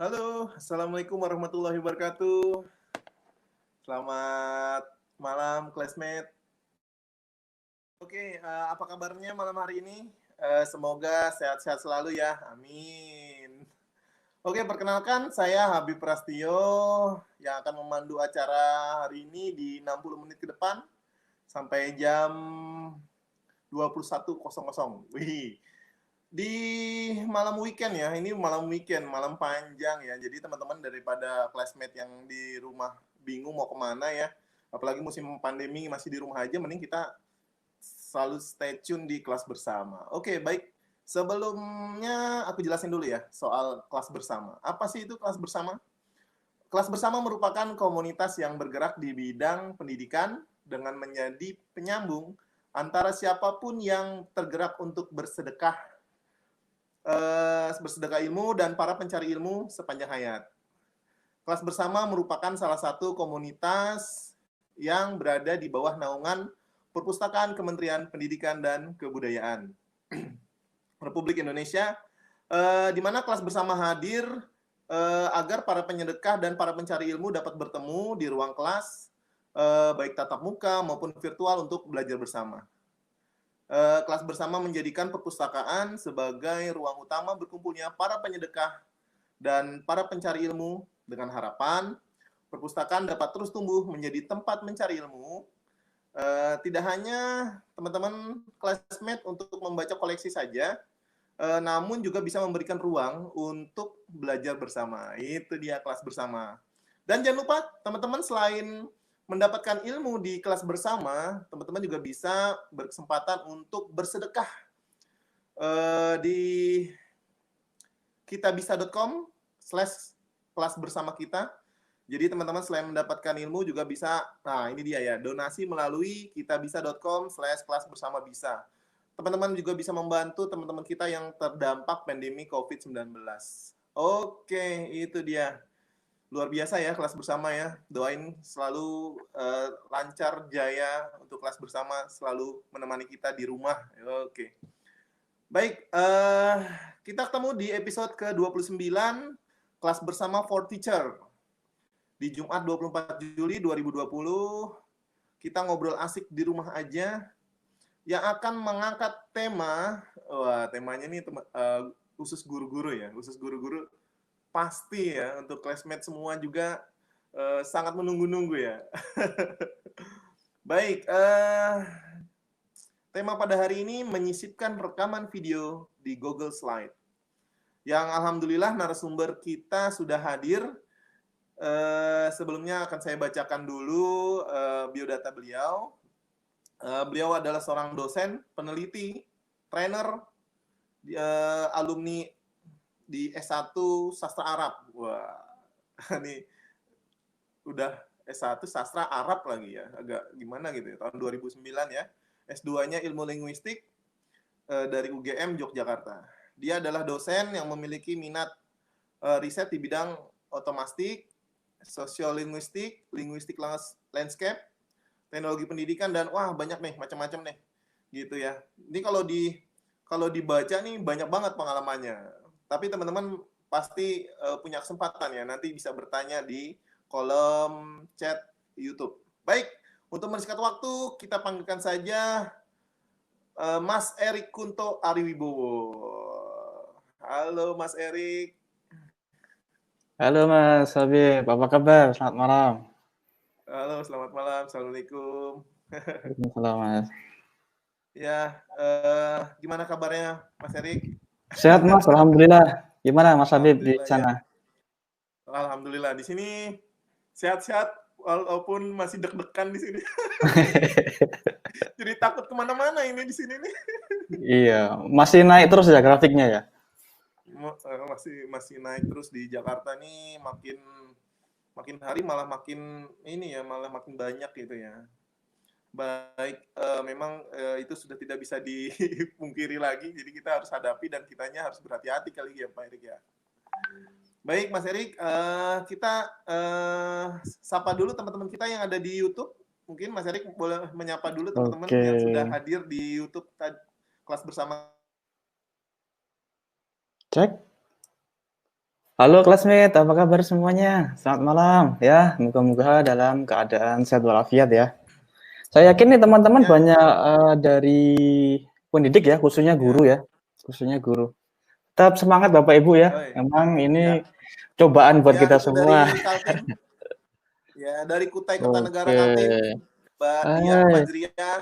Halo, Assalamualaikum warahmatullahi wabarakatuh. Selamat malam, classmate. Oke, apa kabarnya malam hari ini? Semoga sehat-sehat selalu ya, amin. Oke, perkenalkan saya Habib Prastio yang akan memandu acara hari ini di 60 menit ke depan sampai jam 21.00. Wih, di malam weekend ya, ini malam weekend, malam panjang ya. Jadi teman-teman daripada classmate yang di rumah bingung mau kemana ya, apalagi musim pandemi masih di rumah aja, mending kita selalu stay tune di kelas bersama. Oke, baik. Sebelumnya aku jelasin dulu ya soal kelas bersama. Apa sih itu kelas bersama? Kelas bersama merupakan komunitas yang bergerak di bidang pendidikan dengan menjadi penyambung antara siapapun yang tergerak untuk bersedekah ilmu dan para pencari ilmu sepanjang hayat. Kelas bersama merupakan salah satu komunitas yang berada di bawah naungan Perpustakaan Kementerian Pendidikan dan Kebudayaan Republik Indonesia, di mana kelas bersama hadir agar para penyedekah dan para pencari ilmu dapat bertemu di ruang kelas, baik tatap muka maupun virtual untuk belajar bersama. Kelas bersama menjadikan perpustakaan sebagai ruang utama berkumpulnya para penyedekah dan para pencari ilmu dengan harapan perpustakaan dapat terus tumbuh menjadi tempat mencari ilmu, tidak hanya teman-teman classmate untuk membaca koleksi saja, namun juga bisa memberikan ruang untuk belajar bersama. Itu dia kelas bersama. Dan jangan lupa teman-teman selain mendapatkan ilmu di kelas bersama, teman-teman juga bisa berkesempatan untuk bersedekah di kitabisa.com/kelas bersama kita. Jadi teman-teman selain mendapatkan ilmu juga bisa, nah ini dia ya, donasi melalui kitabisa.com/kelas bersama bisa. Teman-teman juga bisa membantu teman-teman kita yang terdampak pandemi COVID-19. Oke, itu dia. Luar biasa ya kelas bersama ya. Doain selalu lancar jaya untuk kelas bersama, selalu menemani kita di rumah. Oke. Baik, kita ketemu di episode ke-29 kelas bersama for teacher. Di Jumat 24 Juli 2020, kita ngobrol asik di rumah aja yang akan mengangkat tema, wah temanya nih khusus guru-guru ya, khusus guru-guru pasti ya, untuk classmate semua juga sangat menunggu-nunggu ya. Baik, tema pada hari ini menyisipkan rekaman video di Google Slide. Yang alhamdulillah narasumber kita sudah hadir. Sebelumnya akan saya bacakan dulu biodata beliau. Beliau adalah seorang dosen, peneliti, trainer, alumni di S1 Sastra Arab. Wah, ini udah S1 Sastra Arab lagi ya, agak gimana gitu ya, tahun 2009 ya. S2-nya Ilmu Linguistik dari UGM Yogyakarta. Dia adalah dosen yang memiliki minat riset di bidang otomastik, sosiolinguistik, linguistik landscape, teknologi pendidikan, dan wah banyak nih, macam-macam nih, gitu ya. Ini kalau dibaca nih banyak banget pengalamannya. Tapi teman-teman pasti punya kesempatan ya, nanti bisa bertanya di kolom chat YouTube. Baik, untuk menyingkat waktu, kita panggilkan saja Mas Erik Kunto Ariwibowo. Halo Mas Erik. Halo Mas Habib, apa kabar? Selamat malam. Halo, selamat malam. Assalamualaikum. Waalaikumsalam Mas. Ya, gimana kabarnya Mas Erik? Sehat Mas, alhamdulillah. Gimana Mas Habib di Alhamdulillah ya. sana? Alhamdulillah di sini sehat-sehat walaupun masih deg-degan di sini. Jadi takut kemana-mana ini di sini nih. Iya, masih naik terus ya grafiknya ya? Masih naik terus di Jakarta nih, makin hari malah makin ini ya, malah makin banyak gitu ya. Baik, memang itu sudah tidak bisa dipungkiri lagi, jadi kita harus hadapi dan kitanya harus berhati-hati kali ya Pak Erik ya. Baik Mas Erik, kita sapa dulu teman-teman kita yang ada di YouTube. Mungkin Mas Erik boleh menyapa dulu teman-teman Oke. yang sudah hadir di YouTube kelas bersama. Cek. Halo classmate, apa kabar semuanya? Selamat malam ya. Moga-moga dalam keadaan sehat walafiat ya. Saya yakin nih teman-teman Ya, banyak dari pendidik ya, khususnya ya, guru ya. Khususnya guru. Tetap semangat Bapak Ibu ya. oi, Emang ini ya, cobaan buat ya kita itu dari semua. Kaltim, ya dari Kutai Kertanegara Oke. Kaltim, Mbak Dia Hai. Fajriah,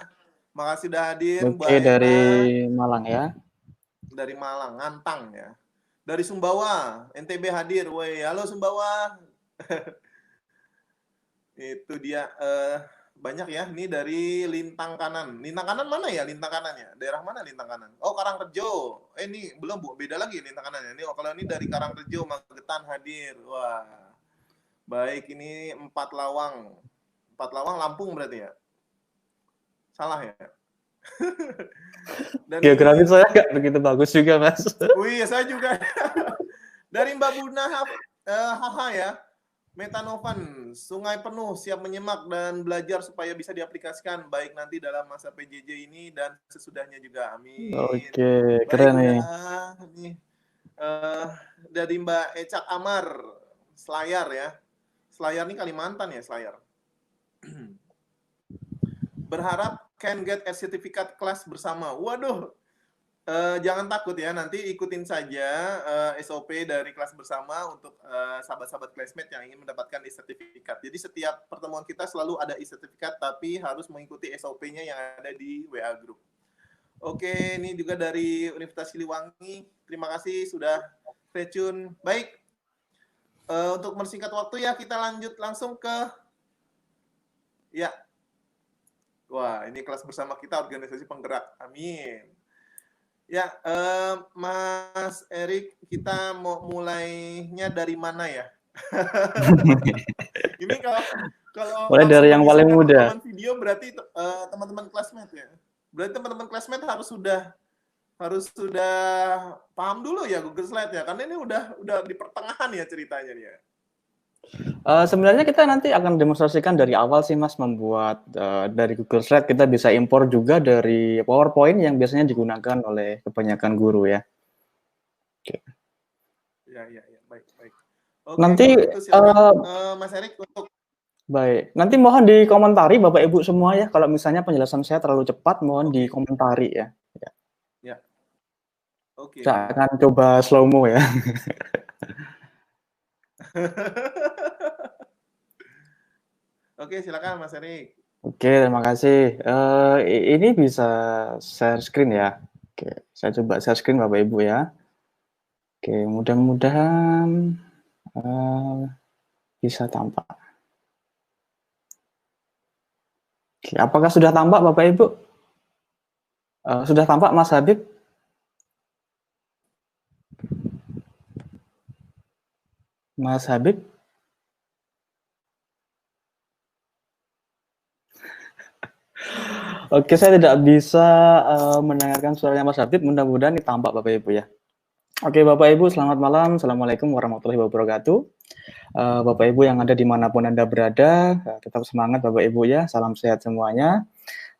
makasih udah hadir, Oke, Mbak dari Ena Malang ya. dari Malang, Ngantang ya, dari Sumbawa, NTB hadir, woi, halo Sumbawa, itu dia banyak ya, ini dari Lintang Kanan mana ya Lintang Kanannya, daerah mana Lintang Kanan? Oh Karangrejo, ini belum Bu, beda lagi Lintang Kanannya, ini oh, kalau ini dari Karangrejo, Magetan hadir, wah, baik ini Empat Lawang Lampung berarti ya, salah ya, dan Geografi ini, saya nggak begitu bagus juga, Mas. wih saya juga, dari Mbak Buna Haha ya, Metanovan, sungai penuh, siap menyimak dan belajar supaya bisa diaplikasikan baik nanti dalam masa PJJ ini dan sesudahnya juga. Amin. Oke, Baik, keren nih. udah nih dari Mbak Ecak Amar, Selayar ya. Selayar ini Kalimantan ya, Selayar. Berharap can get a certificate kelas bersama. Waduh, jangan takut ya, nanti ikutin saja SOP dari kelas bersama untuk sahabat-sahabat classmate yang ingin mendapatkan e-sertifikat. Jadi setiap pertemuan kita selalu ada e-sertifikat, tapi harus mengikuti SOP-nya yang ada di WA Group. Oke, ini juga dari Universitas Siliwangi. Terima kasih sudah stay tune. Baik, untuk mempersingkat waktu ya, kita lanjut langsung ke... Ya, wah ini kelas bersama kita organisasi penggerak. Amin. Ya, Mas Erik, kita mau mulainya dari mana ya? Ini kalau Mulai dari langsung yang paling mengizinkan muda. rekaman video berarti teman-teman classmate ya. Berarti teman-teman classmate harus sudah paham dulu ya Google Slide ya, karena ini udah di pertengahan ya ceritanya nih ya. Sebenarnya kita nanti akan demonstrasikan dari awal sih Mas, membuat dari Google Slide. Kita bisa impor juga dari PowerPoint yang biasanya digunakan oleh kebanyakan guru ya. Oke. Ya, baik. Oke, Nanti kalau gitu silakan Mas Erik untuk... baik. Nanti mohon dikomentari Bapak Ibu semua ya. Kalau misalnya penjelasan saya terlalu cepat, mohon Oke. dikomentari ya. Ya. Oke. Saya akan coba slow mo ya. Oke, silakan Mas Erik. Oke, terima kasih. Ini bisa share screen ya. Oke, saya coba share screen Bapak Ibu ya. Oke, mudah-mudahan bisa tampak. Oke, apakah sudah tampak Bapak Ibu? Sudah tampak Mas Habib? Mas Habib? Oke, saya tidak bisa mendengarkan suaranya Mas Habib. Mudah-mudahan ini tampak Bapak Ibu ya. Oke, Bapak Ibu, selamat malam. Assalamualaikum warahmatullahi wabarakatuh. Bapak Ibu yang ada dimanapun Anda berada, tetap semangat Bapak Ibu ya. Salam sehat semuanya.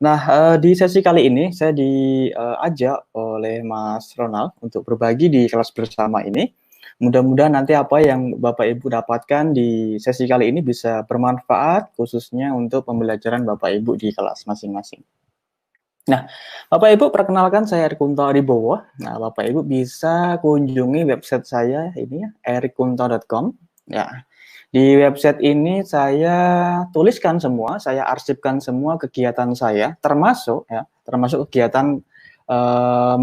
Nah, di sesi kali ini saya diajak oleh Mas Ronald untuk berbagi di kelas bersama ini. Mudah-mudahan nanti apa yang Bapak Ibu dapatkan di sesi kali ini bisa bermanfaat khususnya untuk pembelajaran Bapak Ibu di kelas masing-masing. Nah, Bapak Ibu perkenalkan saya Erikunto Aribowo. Nah, Bapak Ibu bisa kunjungi website saya ini ya, erikunto.com. Ya, di website ini saya tuliskan semua, saya arsipkan semua kegiatan saya, termasuk kegiatan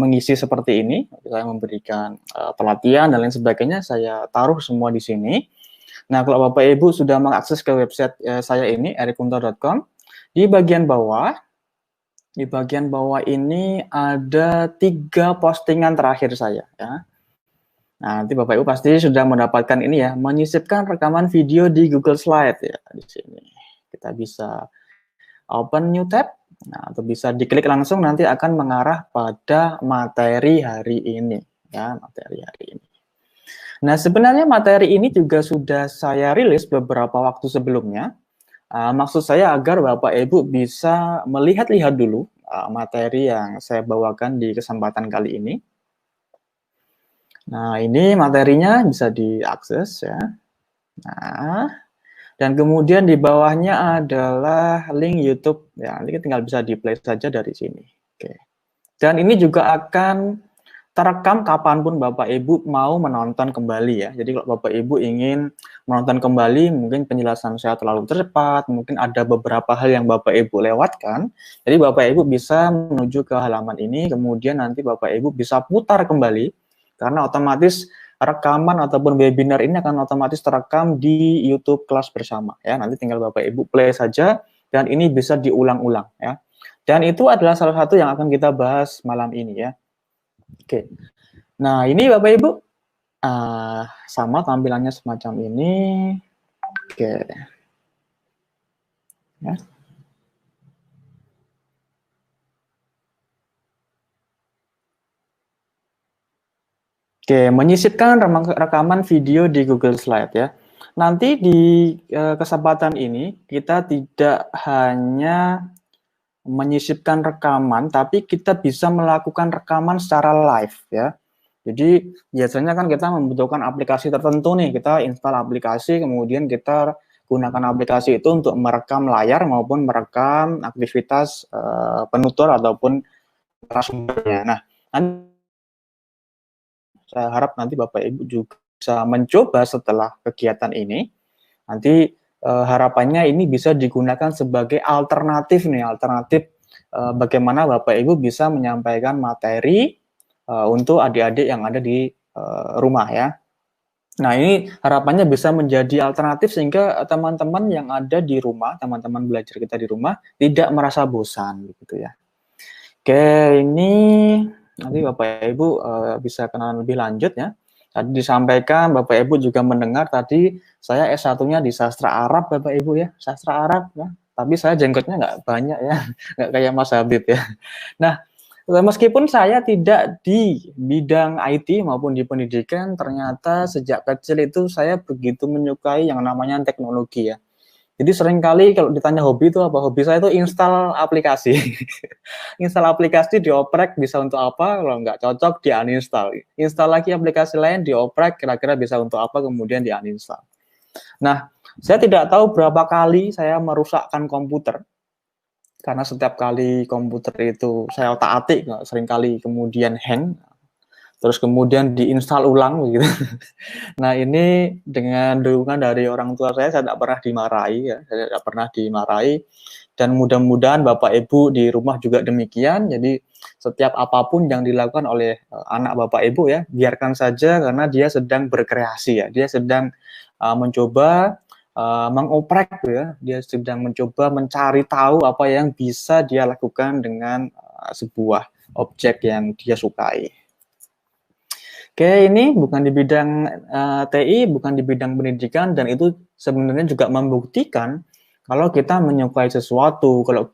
mengisi seperti ini. Saya memberikan pelatihan dan lain sebagainya, saya taruh semua di sini. Nah, kalau Bapak Ibu sudah mengakses ke website saya ini, erikunto.com, di bagian bawah ini ada 3 postingan terakhir saya ya. Nah, nanti Bapak Ibu pasti sudah mendapatkan ini ya, menyisipkan rekaman video di Google Slide ya di sini. Kita bisa open new tab, nah, atau bisa diklik langsung nanti akan mengarah pada materi hari ini ya, materi hari ini. Nah, sebenarnya materi ini juga sudah saya rilis beberapa waktu sebelumnya. Maksud saya agar Bapak Ibu bisa melihat-lihat dulu materi yang saya bawakan di kesempatan kali ini. Nah, ini materinya bisa diakses ya. Nah, dan kemudian di bawahnya adalah link YouTube. Ya, nanti tinggal bisa di-play saja dari sini. Oke. Dan ini juga akan terekam kapanpun Bapak Ibu mau menonton kembali ya. Jadi kalau Bapak Ibu ingin menonton kembali, mungkin penjelasan saya terlalu cepat, mungkin ada beberapa hal yang Bapak Ibu lewatkan, jadi Bapak Ibu bisa menuju ke halaman ini, kemudian nanti Bapak Ibu bisa putar kembali, karena otomatis rekaman ataupun webinar ini akan otomatis terekam di YouTube kelas bersama ya. Nanti tinggal Bapak Ibu play saja, dan ini bisa diulang-ulang ya. Dan itu adalah salah satu yang akan kita bahas malam ini ya. Oke, nah ini Bapak Ibu sama tampilannya semacam ini. Oke, ya. Oke, menyisipkan rekaman video di Google Slide ya. Nanti di kesempatan ini kita tidak hanya menyisipkan rekaman, tapi kita bisa melakukan rekaman secara live ya. Jadi biasanya kan kita membutuhkan aplikasi tertentu nih, kita install aplikasi, kemudian kita gunakan aplikasi itu untuk merekam layar maupun merekam aktivitas penutur ataupun narasumbernya. Nah, saya harap nanti Bapak Ibu juga bisa mencoba setelah kegiatan ini. Nanti harapannya ini bisa digunakan sebagai alternatif nih, alternatif bagaimana Bapak Ibu bisa menyampaikan materi untuk adik-adik yang ada di rumah ya. Nah, ini harapannya bisa menjadi alternatif sehingga teman-teman yang ada di rumah, teman-teman belajar kita di rumah tidak merasa bosan gitu ya. Oke, ini nanti Bapak Ibu bisa kenalan lebih lanjut ya. Tadi disampaikan Bapak Ibu juga mendengar tadi saya S1-nya di sastra Arab Bapak Ibu ya, sastra Arab ya. Tapi saya jenggotnya nggak banyak ya, nggak kayak Mas Habib ya. Nah, meskipun saya tidak di bidang IT maupun di pendidikan, ternyata sejak kecil itu saya begitu menyukai yang namanya teknologi ya. Jadi seringkali kalau ditanya hobi itu apa? Hobi saya itu install aplikasi. Install aplikasi dioprek bisa untuk apa, kalau nggak cocok di uninstall. Install lagi aplikasi lain dioprek kira-kira bisa untuk apa, kemudian di uninstall. Nah, saya tidak tahu berapa kali saya merusakkan komputer. Karena setiap kali komputer itu saya otak-atik, seringkali kemudian hang, terus kemudian diinstal ulang begitu. Nah, ini dengan dukungan dari orang tua saya tidak pernah dimarahi ya, saya tidak pernah dimarahi, dan mudah-mudahan Bapak Ibu di rumah juga demikian. Jadi setiap apapun yang dilakukan oleh anak Bapak Ibu ya, biarkan saja karena dia sedang berkreasi ya, dia sedang mencoba mengoprek ya, dia sedang mencoba mencari tahu apa yang bisa dia lakukan dengan sebuah objek yang dia sukai. Oke, ini bukan di bidang TI, bukan di bidang pendidikan, dan itu sebenarnya juga membuktikan kalau kita menyukai sesuatu, kalau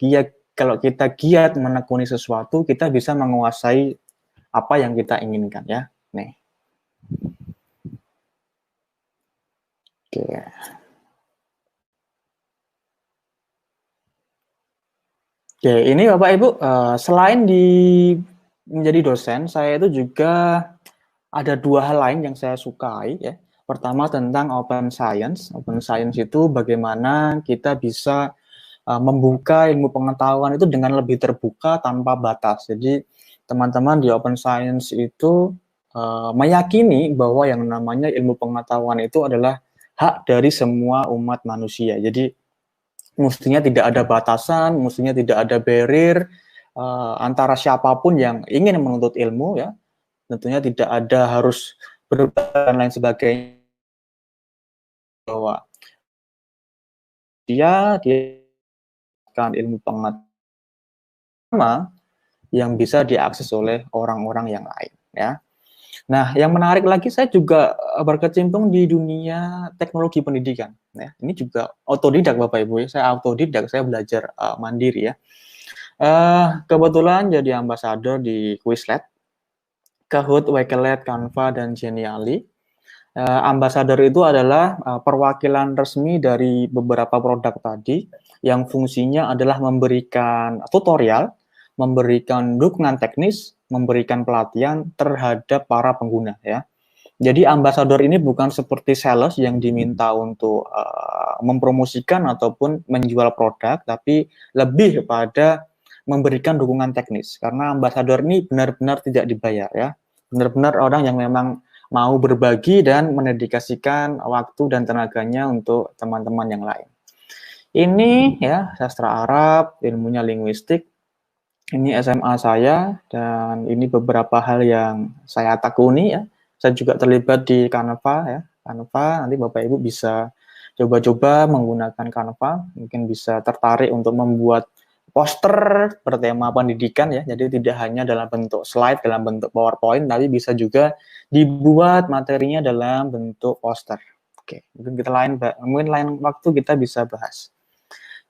kita giat menekuni sesuatu, kita bisa menguasai apa yang kita inginkan ya. Nih. Oke. Oke, ini Bapak Ibu, selain menjadi dosen, saya itu juga ada dua hal lain yang saya sukai ya. Pertama tentang open science. Open science itu bagaimana kita bisa membuka ilmu pengetahuan itu dengan lebih terbuka tanpa batas. Jadi teman-teman di open science itu meyakini bahwa yang namanya ilmu pengetahuan itu adalah hak dari semua umat manusia. Jadi mestinya tidak ada batasan, mestinya tidak ada barrier antara siapapun yang ingin menuntut ilmu ya. Tentunya tidak ada harus berubah dan lain sebagainya, bahwa dia akan ilmu pengetahuan yang bisa diakses oleh orang-orang yang lain ya. Nah, yang menarik lagi saya juga berkecimpung di dunia teknologi pendidikan ya. Ini juga otodidak Bapak Ibu ya. Saya autodidak, saya belajar mandiri ya. Kebetulan jadi ambasador di Quizlet, Kahoot, Wakelet, Canva, dan Genially. Ambasador itu adalah perwakilan resmi dari beberapa produk tadi yang fungsinya adalah memberikan tutorial, memberikan dukungan teknis, memberikan pelatihan terhadap para pengguna ya. Jadi ambasador ini bukan seperti sales yang diminta untuk mempromosikan ataupun menjual produk, tapi lebih kepada memberikan dukungan teknis. Karena ambasador ini benar-benar tidak dibayar ya, benar-benar orang yang memang mau berbagi dan mendedikasikan waktu dan tenaganya untuk teman-teman yang lain. Ini ya sastra Arab, ilmunya linguistik. Ini SMA saya dan ini beberapa hal yang saya tekuni ya. Saya juga terlibat di Canva ya. Canva nanti Bapak Ibu bisa coba-coba menggunakan Canva, mungkin bisa tertarik untuk membuat poster bertema pendidikan ya. Jadi tidak hanya dalam bentuk slide, dalam bentuk PowerPoint, tapi bisa juga dibuat materinya dalam bentuk poster. Oke, mungkin lain waktu kita bisa bahas.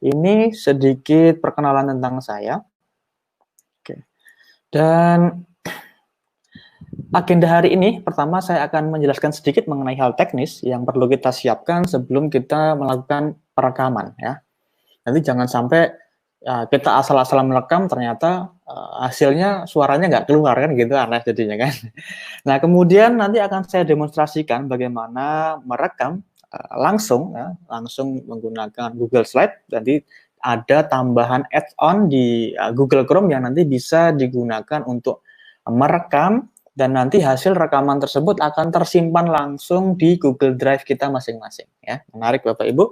Ini sedikit perkenalan tentang saya. Oke. Dan agenda hari ini, pertama saya akan menjelaskan sedikit mengenai hal teknis yang perlu kita siapkan sebelum kita melakukan perekaman ya. Nanti jangan sampai kita asal-asalan merekam ternyata hasilnya suaranya nggak keluar kan gitu, aneh jadinya kan. Nah kemudian nanti akan saya demonstrasikan bagaimana merekam langsung menggunakan Google Slide. Nanti ada tambahan add-on di Google Chrome yang nanti bisa digunakan untuk merekam dan nanti hasil rekaman tersebut akan tersimpan langsung di Google Drive kita masing-masing ya. Menarik Bapak Ibu.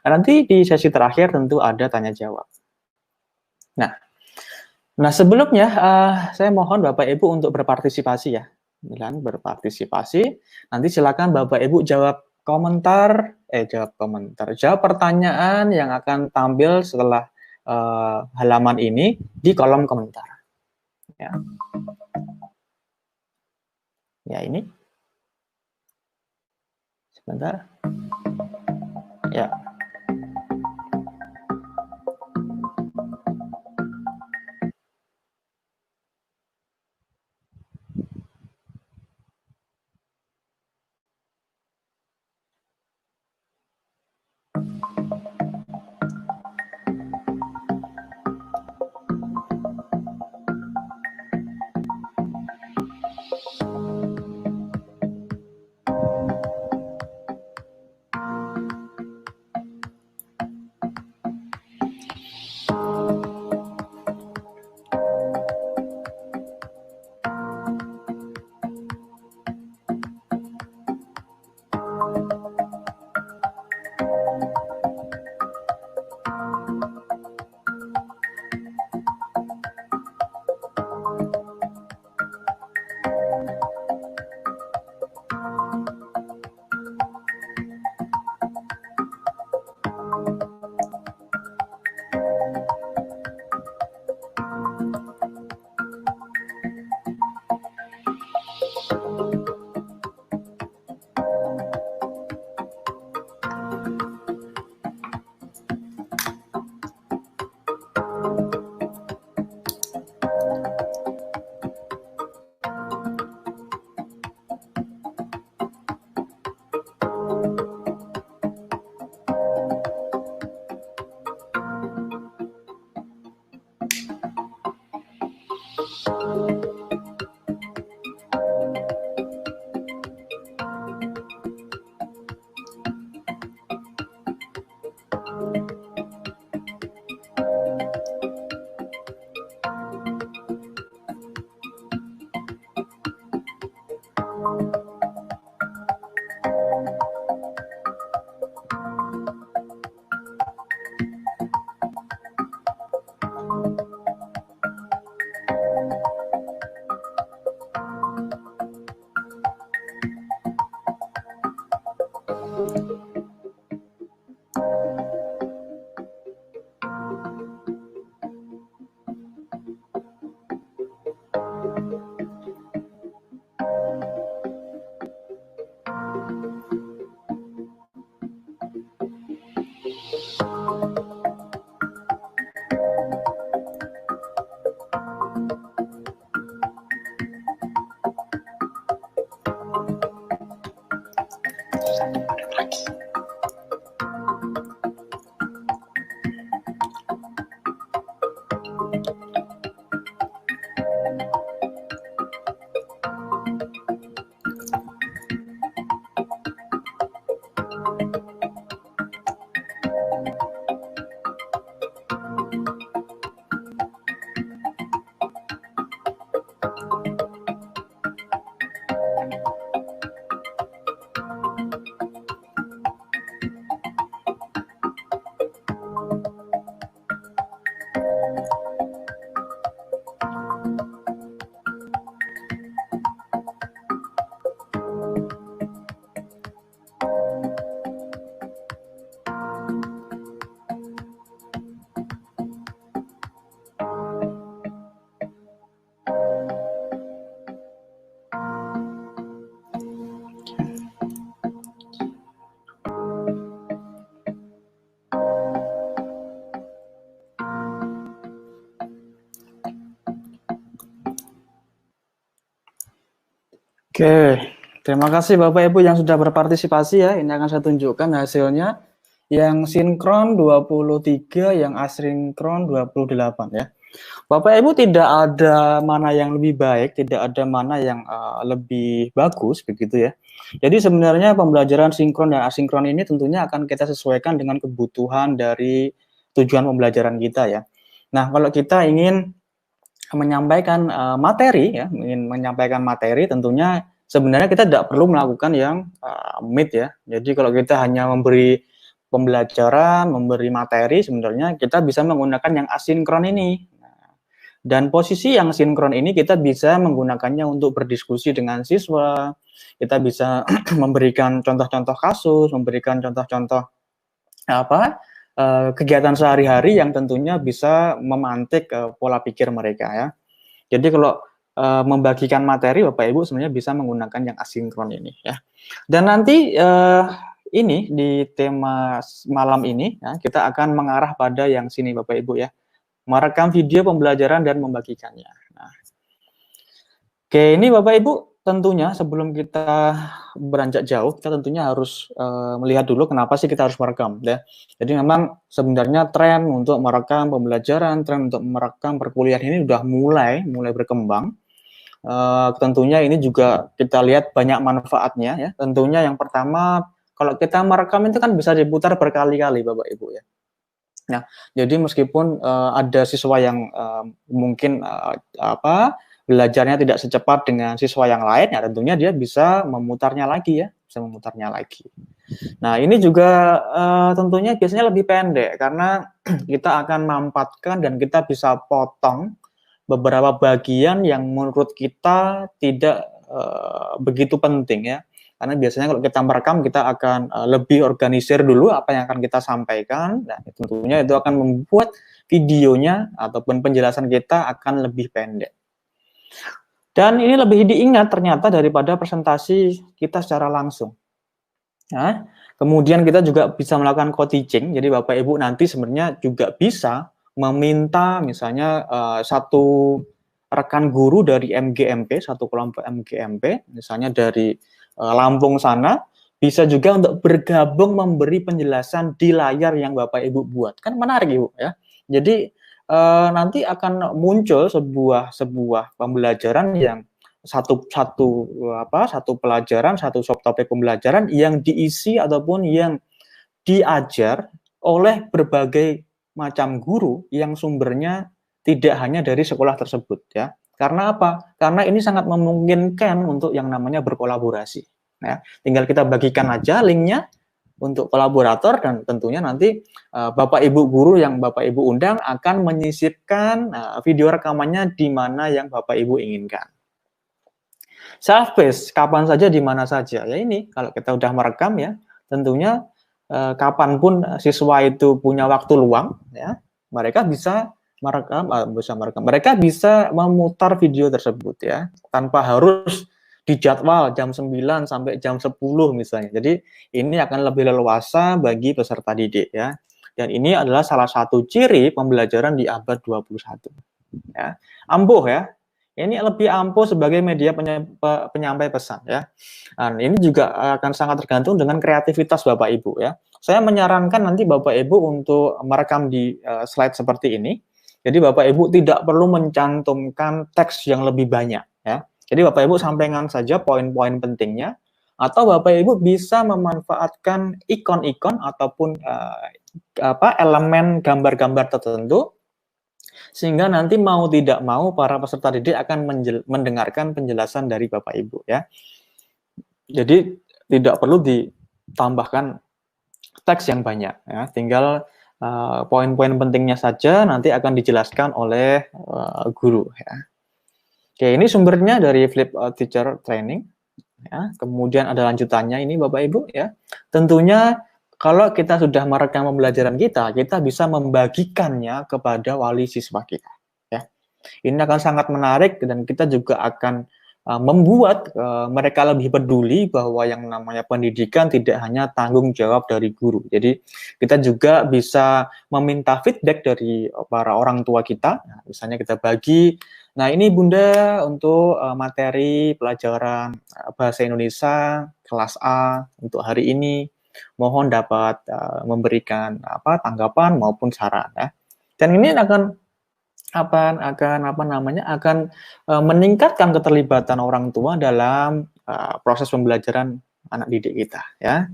Nah, nanti di sesi terakhir tentu ada tanya jawab. Nah sebelumnya saya mohon Bapak Ibu untuk berpartisipasi ya. Berpartisipasi. Nanti silakan Bapak Ibu jawab pertanyaan yang akan tampil setelah halaman ini di kolom komentar. Ya. Ya ini. Sebentar. Ya. Oke, terima kasih Bapak Ibu yang sudah berpartisipasi ya. Ini akan saya tunjukkan hasilnya. Yang sinkron 23, yang asinkron 28 ya. Bapak Ibu tidak ada mana yang lebih baik, tidak ada mana yang lebih bagus begitu ya. Jadi sebenarnya pembelajaran sinkron dan asinkron ini tentunya akan kita sesuaikan dengan kebutuhan dari tujuan pembelajaran kita ya. Nah, kalau kita ingin menyampaikan materi ya, ingin menyampaikan materi tentunya sebenarnya kita tidak perlu melakukan yang meet ya. Jadi kalau kita hanya memberi pembelajaran, memberi materi, sebenarnya kita bisa menggunakan yang asinkron ini. Dan posisi yang sinkron ini kita bisa menggunakannya untuk berdiskusi dengan siswa, kita bisa memberikan contoh-contoh kasus, memberikan contoh-contoh kegiatan sehari-hari yang tentunya bisa memantik pola pikir mereka ya. Jadi kalau membagikan materi Bapak Ibu sebenarnya bisa menggunakan yang asinkron ini ya. Dan nanti ini di tema malam ini ya, kita akan mengarah pada yang sini Bapak Ibu ya. Merekam video pembelajaran dan membagikannya. Nah, oke, ini Bapak Ibu tentunya sebelum kita beranjak jauh, kita tentunya harus melihat dulu kenapa sih kita harus merekam ya. Jadi memang sebenarnya tren untuk merekam pembelajaran, tren untuk merekam perkuliahan ini sudah mulai berkembang. Tentunya ini juga kita lihat banyak manfaatnya ya. Tentunya yang pertama, kalau kita merekam itu kan bisa diputar berkali-kali Bapak Ibu ya. Nah, jadi meskipun ada siswa yang mungkin belajarnya tidak secepat dengan siswa yang lain, ya tentunya dia bisa memutarnya lagi ya, bisa memutarnya lagi. Nah, ini juga tentunya biasanya lebih pendek karena kita akan mampatkan dan kita bisa potong beberapa bagian yang menurut kita tidak begitu penting ya. Karena biasanya kalau kita merekam, kita akan lebih organisir dulu apa yang akan kita sampaikan. Nah, tentunya itu akan membuat videonya ataupun penjelasan kita akan lebih pendek. Dan ini lebih diingat ternyata daripada presentasi kita secara langsung. Nah, kemudian kita juga bisa melakukan co-teaching. Jadi Bapak Ibu nanti sebenarnya juga bisa meminta misalnya satu rekan guru dari MGMP, satu kelompok MGMP, misalnya dari Lampung sana, bisa juga untuk bergabung memberi penjelasan di layar yang Bapak Ibu buat. Kan menarik Ibu ya. Jadi nanti akan muncul sebuah pembelajaran yang satu pelajaran, satu subtopik pembelajaran yang diisi ataupun yang diajar oleh berbagai macam guru yang sumbernya tidak hanya dari sekolah tersebut ya. Karena apa? Karena ini sangat memungkinkan untuk yang namanya berkolaborasi. Ya. Tinggal kita bagikan aja linknya untuk kolaborator dan tentunya nanti Bapak Ibu guru yang Bapak Ibu undang akan menyisipkan video rekamannya di mana yang Bapak Ibu inginkan. Self-paced, kapan saja, di mana saja. Ya ini, kalau kita udah merekam ya, tentunya kapanpun siswa itu punya waktu luang, ya, mereka bisa merekam, mereka bisa memutar video tersebut ya, tanpa harus dijadwal jam 9 sampai jam 10 misalnya. Jadi ini akan lebih leluasa bagi peserta didik ya. Dan ini adalah salah satu ciri pembelajaran di abad 21. Ya. Ampuh ya. Ini lebih ampuh sebagai media penyampai pesan ya. Nah, ini juga akan sangat tergantung dengan kreativitas Bapak Ibu ya. Saya menyarankan nanti Bapak Ibu untuk merekam di slide seperti ini. Jadi Bapak Ibu tidak perlu mencantumkan teks yang lebih banyak ya. Jadi Bapak Ibu sampaikan saja poin-poin pentingnya, atau Bapak Ibu bisa memanfaatkan ikon-ikon ataupun elemen gambar-gambar tertentu, sehingga nanti mau tidak mau para peserta didik akan mendengarkan penjelasan dari Bapak Ibu ya. Jadi tidak perlu ditambahkan teks yang banyak ya, tinggal poin-poin pentingnya saja nanti akan dijelaskan oleh guru ya. Oke, ini sumbernya dari Flip Teacher Training ya. Kemudian ada lanjutannya ini Bapak Ibu ya. Tentunya kalau kita sudah merekam pembelajaran kita bisa membagikannya kepada wali siswa kita ya. Ini akan sangat menarik dan kita juga akan membuat mereka lebih peduli bahwa yang namanya pendidikan tidak hanya tanggung jawab dari guru. Jadi kita juga bisa meminta feedback dari para orang tua kita. Nah, misalnya kita bagi Nah, ini Bunda untuk materi pelajaran Bahasa Indonesia kelas A untuk hari ini. Mohon dapat memberikan tanggapan maupun saran ya. Dan ini akan meningkatkan keterlibatan orang tua dalam proses pembelajaran anak didik kita ya.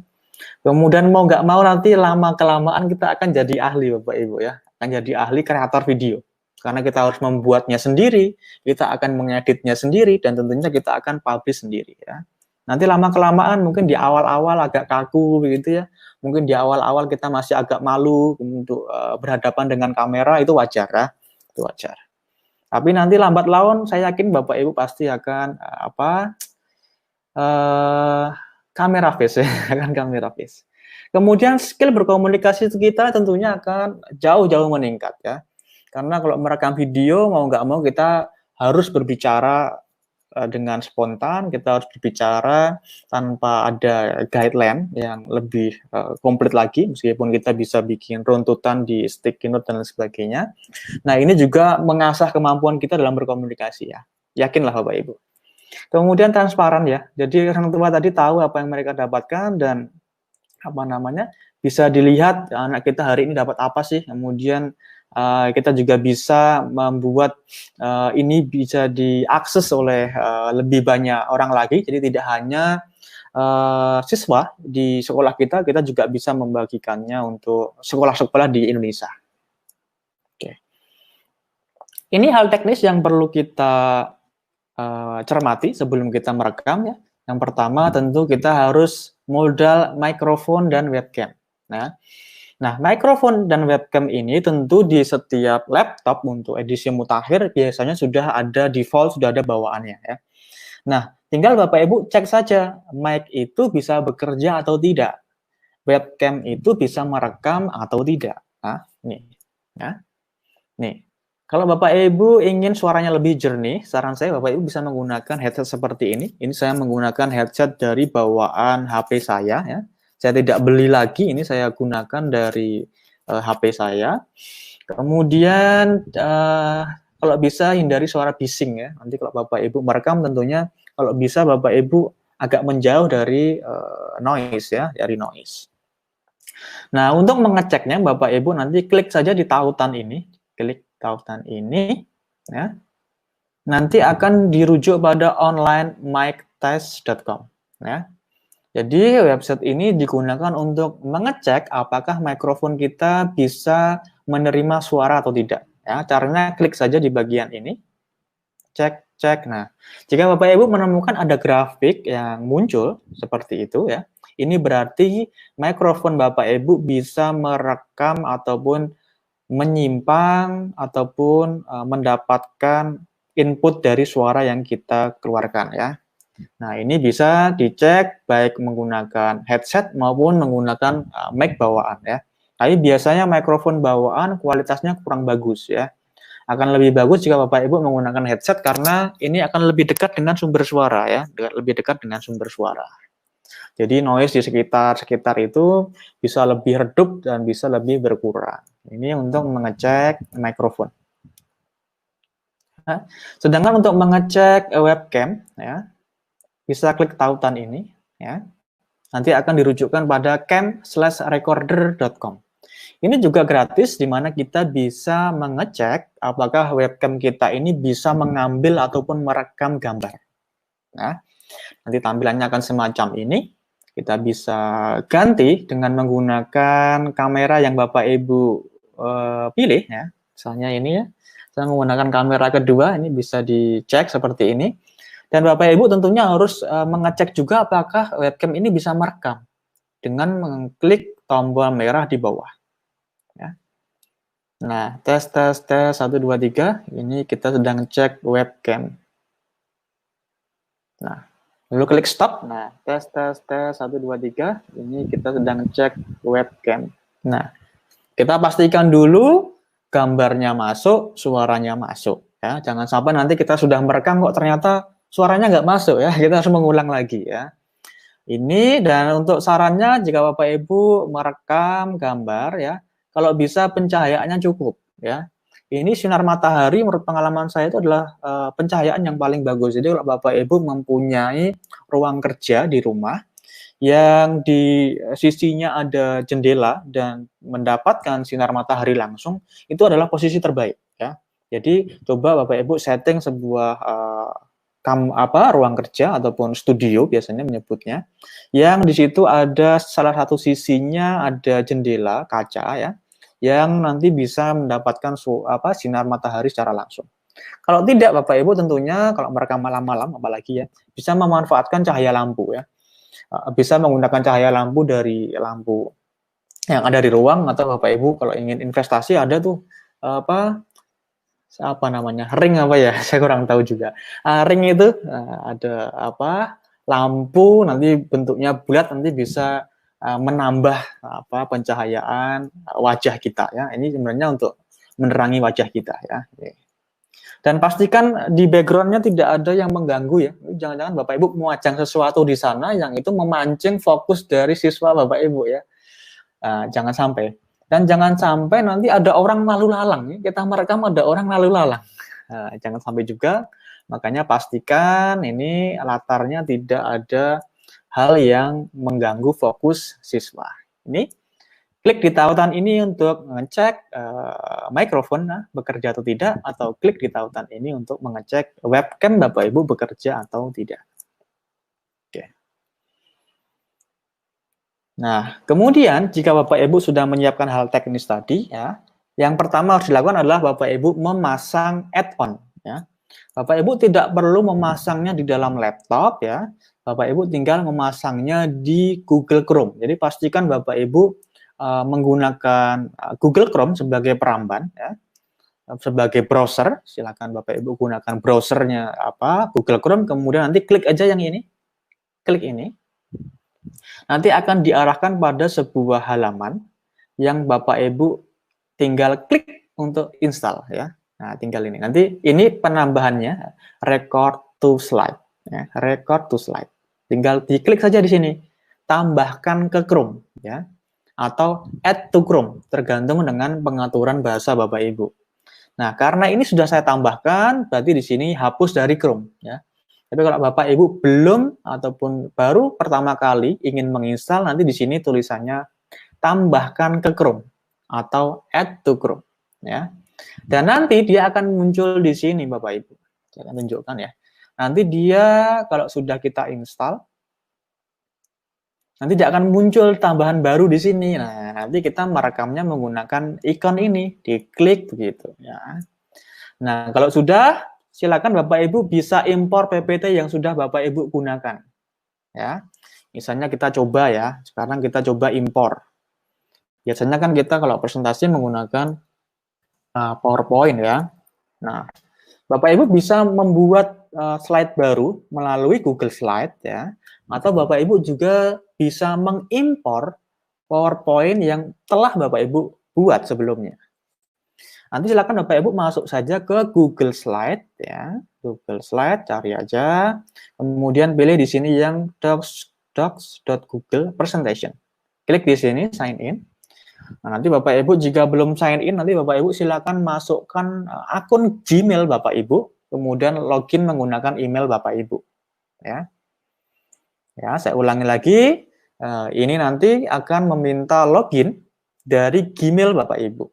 Kemudian mau nggak mau nanti lama kelamaan kita akan jadi ahli Bapak Ibu ya, akan jadi ahli kreator video. Karena kita harus membuatnya sendiri, kita akan mengeditnya sendiri, dan tentunya kita akan publish sendiri ya. Nanti lama kelamaan mungkin di awal-awal agak kaku begitu ya, mungkin di awal-awal kita masih agak malu untuk berhadapan dengan kamera, itu wajar ya, itu wajar. Tapi nanti lambat laun saya yakin Bapak Ibu pasti akan kamera face ya, akan kamera face. Kemudian skill berkomunikasi kita tentunya akan jauh-jauh meningkat ya. Karena kalau merekam video mau nggak mau kita harus berbicara dengan spontan, kita harus berbicara tanpa ada guideline yang lebih komplit lagi, meskipun kita bisa bikin runtutan di sticky note dan lain sebagainya. Nah, ini juga mengasah kemampuan kita dalam berkomunikasi ya. Yakinlah Bapak Ibu. Kemudian transparan ya. Jadi orang tua tadi tahu apa yang mereka dapatkan dan bisa dilihat anak kita hari ini dapat apa sih. Kemudian kita juga bisa membuat ini bisa diakses oleh lebih banyak orang lagi. Jadi tidak hanya siswa di sekolah kita juga bisa membagikannya untuk sekolah-sekolah di Indonesia. Oke. Ini hal teknis yang perlu kita cermati sebelum kita merekam ya. Yang pertama tentu kita harus modal mikrofon dan webcam. Nah, mikrofon dan webcam ini tentu di setiap laptop untuk edisi mutakhir biasanya sudah ada default, sudah ada bawaannya ya. Nah, tinggal Bapak Ibu cek saja mic itu bisa bekerja atau tidak. Webcam itu bisa merekam atau tidak. Nah, nih. Ya. Nih. Kalau Bapak Ibu ingin suaranya lebih jernih, saran saya Bapak Ibu bisa menggunakan headset seperti ini. Ini saya menggunakan headset dari bawaan HP saya ya. Saya tidak beli lagi, ini saya gunakan dari HP saya. Kemudian kalau bisa hindari suara bising ya. Nanti kalau Bapak Ibu merekam tentunya kalau bisa Bapak Ibu agak menjauh dari noise ya, dari noise. Nah, untuk mengeceknya Bapak Ibu nanti klik saja di tautan ini, klik tautan ini ya. Nanti akan dirujuk pada onlinemictest.com ya. Jadi website ini digunakan untuk mengecek apakah mikrofon kita bisa menerima suara atau tidak. Ya, caranya klik saja di bagian ini, cek. Nah, jika Bapak Ibu menemukan ada grafik yang muncul seperti itu ya, ini berarti mikrofon Bapak Ibu bisa merekam ataupun menyimpang ataupun mendapatkan input dari suara yang kita keluarkan ya. Nah, ini bisa dicek baik menggunakan headset maupun menggunakan mic bawaan ya. Tapi biasanya mikrofon bawaan kualitasnya kurang bagus ya. Akan lebih bagus jika Bapak Ibu menggunakan headset karena ini akan lebih dekat dengan sumber suara ya, lebih dekat dengan sumber suara. Jadi noise di sekitar itu bisa lebih redup dan bisa lebih berkurang. Ini untuk mengecek mikrofon. Nah, sedangkan untuk mengecek webcam ya, bisa klik tautan ini ya. Nanti akan dirujukkan pada cam/recorder.com. Ini juga gratis di mana kita bisa mengecek apakah webcam kita ini bisa mengambil ataupun merekam gambar. Nah, nanti tampilannya akan semacam ini. Kita bisa ganti dengan menggunakan kamera yang Bapak Ibu pilih ya. Misalnya ini ya. Saya menggunakan kamera kedua, ini bisa dicek seperti ini. Dan Bapak Ibu tentunya harus mengecek juga apakah webcam ini bisa merekam dengan mengklik tombol merah di bawah. Ya. Nah, tes 1 2 3, ini kita sedang cek webcam. Nah, lalu klik stop. Nah, tes 1 2 3, ini kita sedang cek webcam. Nah, kita pastikan dulu gambarnya masuk, suaranya masuk ya. Jangan sampai nanti kita sudah merekam kok ternyata suaranya nggak masuk ya, kita harus mengulang lagi ya. Ini dan untuk sarannya jika Bapak Ibu merekam gambar ya, kalau bisa pencahayaannya cukup ya. ini sinar matahari menurut pengalaman saya itu adalah pencahayaan yang paling bagus. Jadi kalau Bapak Ibu mempunyai ruang kerja di rumah yang di sisinya ada jendela dan mendapatkan sinar matahari langsung, itu adalah posisi terbaik ya. Jadi coba Bapak Ibu setting sebuah ruang kerja ataupun studio biasanya menyebutnya, yang di situ ada salah satu sisinya ada jendela kaca ya, yang nanti bisa mendapatkan sinar matahari secara langsung. Kalau tidak Bapak Ibu tentunya kalau merekam malam-malam apalagi ya, bisa memanfaatkan cahaya lampu ya. Bisa menggunakan cahaya lampu dari lampu yang ada di ruang, atau Bapak Ibu kalau ingin investasi ada tuh apa namanya, ring apa ya, saya kurang tahu juga. Ring itu ada lampu nanti bentuknya bulat, nanti bisa menambah pencahayaan wajah kita ya. Ini sebenarnya untuk menerangi wajah kita ya. Dan pastikan di backgroundnya tidak ada yang mengganggu ya. Jangan-jangan Bapak Ibu memajang sesuatu di sana yang itu memancing fokus dari siswa Bapak Ibu ya. Jangan sampai. Dan jangan sampai nanti ada orang lalu lalang. Kita merekam ada orang lalu lalang. Jangan sampai juga. Makanya pastikan ini latarnya tidak ada hal yang mengganggu fokus siswa. Ini klik di tautan ini untuk mengecek mikrofon bekerja atau tidak, atau klik di tautan ini untuk mengecek webcam Bapak Ibu bekerja atau tidak. Oke. Nah, kemudian jika Bapak Ibu sudah menyiapkan hal teknis tadi, ya, yang pertama harus dilakukan adalah Bapak Ibu memasang add-on. Ya. Bapak Ibu tidak perlu memasangnya di dalam laptop, ya. Bapak Ibu tinggal memasangnya di Google Chrome. Jadi pastikan Bapak Ibu menggunakan Google Chrome sebagai peramban, ya, sebagai browser. Silakan Bapak Ibu gunakan browsernya Google Chrome, kemudian nanti klik aja yang ini, klik ini, nanti akan diarahkan pada sebuah halaman yang Bapak Ibu tinggal klik untuk install ya. Nah, tinggal ini. Nanti ini penambahannya record to slide, ya, record to slide. Tinggal diklik saja di sini, tambahkan ke Chrome ya, atau add to Chrome, tergantung dengan pengaturan bahasa Bapak Ibu. Nah, karena ini sudah saya tambahkan, berarti di sini hapus dari Chrome ya. Tapi kalau Bapak Ibu belum ataupun baru pertama kali ingin menginstal, nanti di sini tulisannya tambahkan ke Chrome atau add to Chrome ya. Dan nanti dia akan muncul di sini Bapak Ibu. Saya akan tunjukkan ya. Nanti dia kalau sudah kita install, nanti dia akan muncul tambahan baru di sini. Nah, nanti kita merekamnya menggunakan ikon ini, diklik begitu ya. Nah, kalau sudah, silakan Bapak Ibu bisa impor PPT yang sudah Bapak Ibu gunakan. Ya. Misalnya kita coba ya, sekarang kita coba impor. Biasanya kan kita kalau presentasi menggunakan PowerPoint ya. Nah, Bapak Ibu bisa membuat slide baru melalui Google Slide ya, atau Bapak Ibu juga bisa mengimpor PowerPoint yang telah Bapak Ibu buat sebelumnya. Nanti silakan Bapak Ibu masuk saja ke Google Slide ya, Google Slide, cari aja, kemudian pilih di sini yang docs.google presentation. Klik di sini sign in. Nah, nanti Bapak Ibu jika belum sign in, nanti Bapak Ibu silakan masukkan akun Gmail Bapak Ibu, kemudian login menggunakan email Bapak Ibu. Ya, ya saya ulangi lagi, ini nanti akan meminta login dari Gmail Bapak Ibu.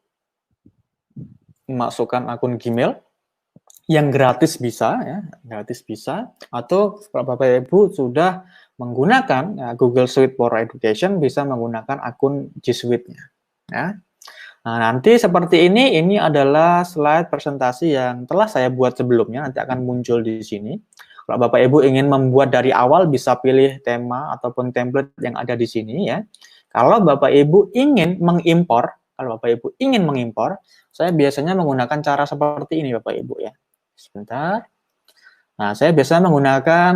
Masukkan akun Gmail yang gratis bisa, ya, gratis bisa, atau kalau Bapak Ibu sudah menggunakan Google Suite for Education, bisa menggunakan akun G Suite-nya. Ya. Nah, nanti seperti ini adalah slide presentasi yang telah saya buat sebelumnya, nanti akan muncul di sini. Kalau Bapak Ibu ingin membuat dari awal, bisa pilih tema ataupun template yang ada di sini ya. Kalau Bapak Ibu ingin mengimpor, saya biasanya menggunakan cara seperti ini Bapak Ibu ya. Sebentar. Nah, saya biasanya menggunakan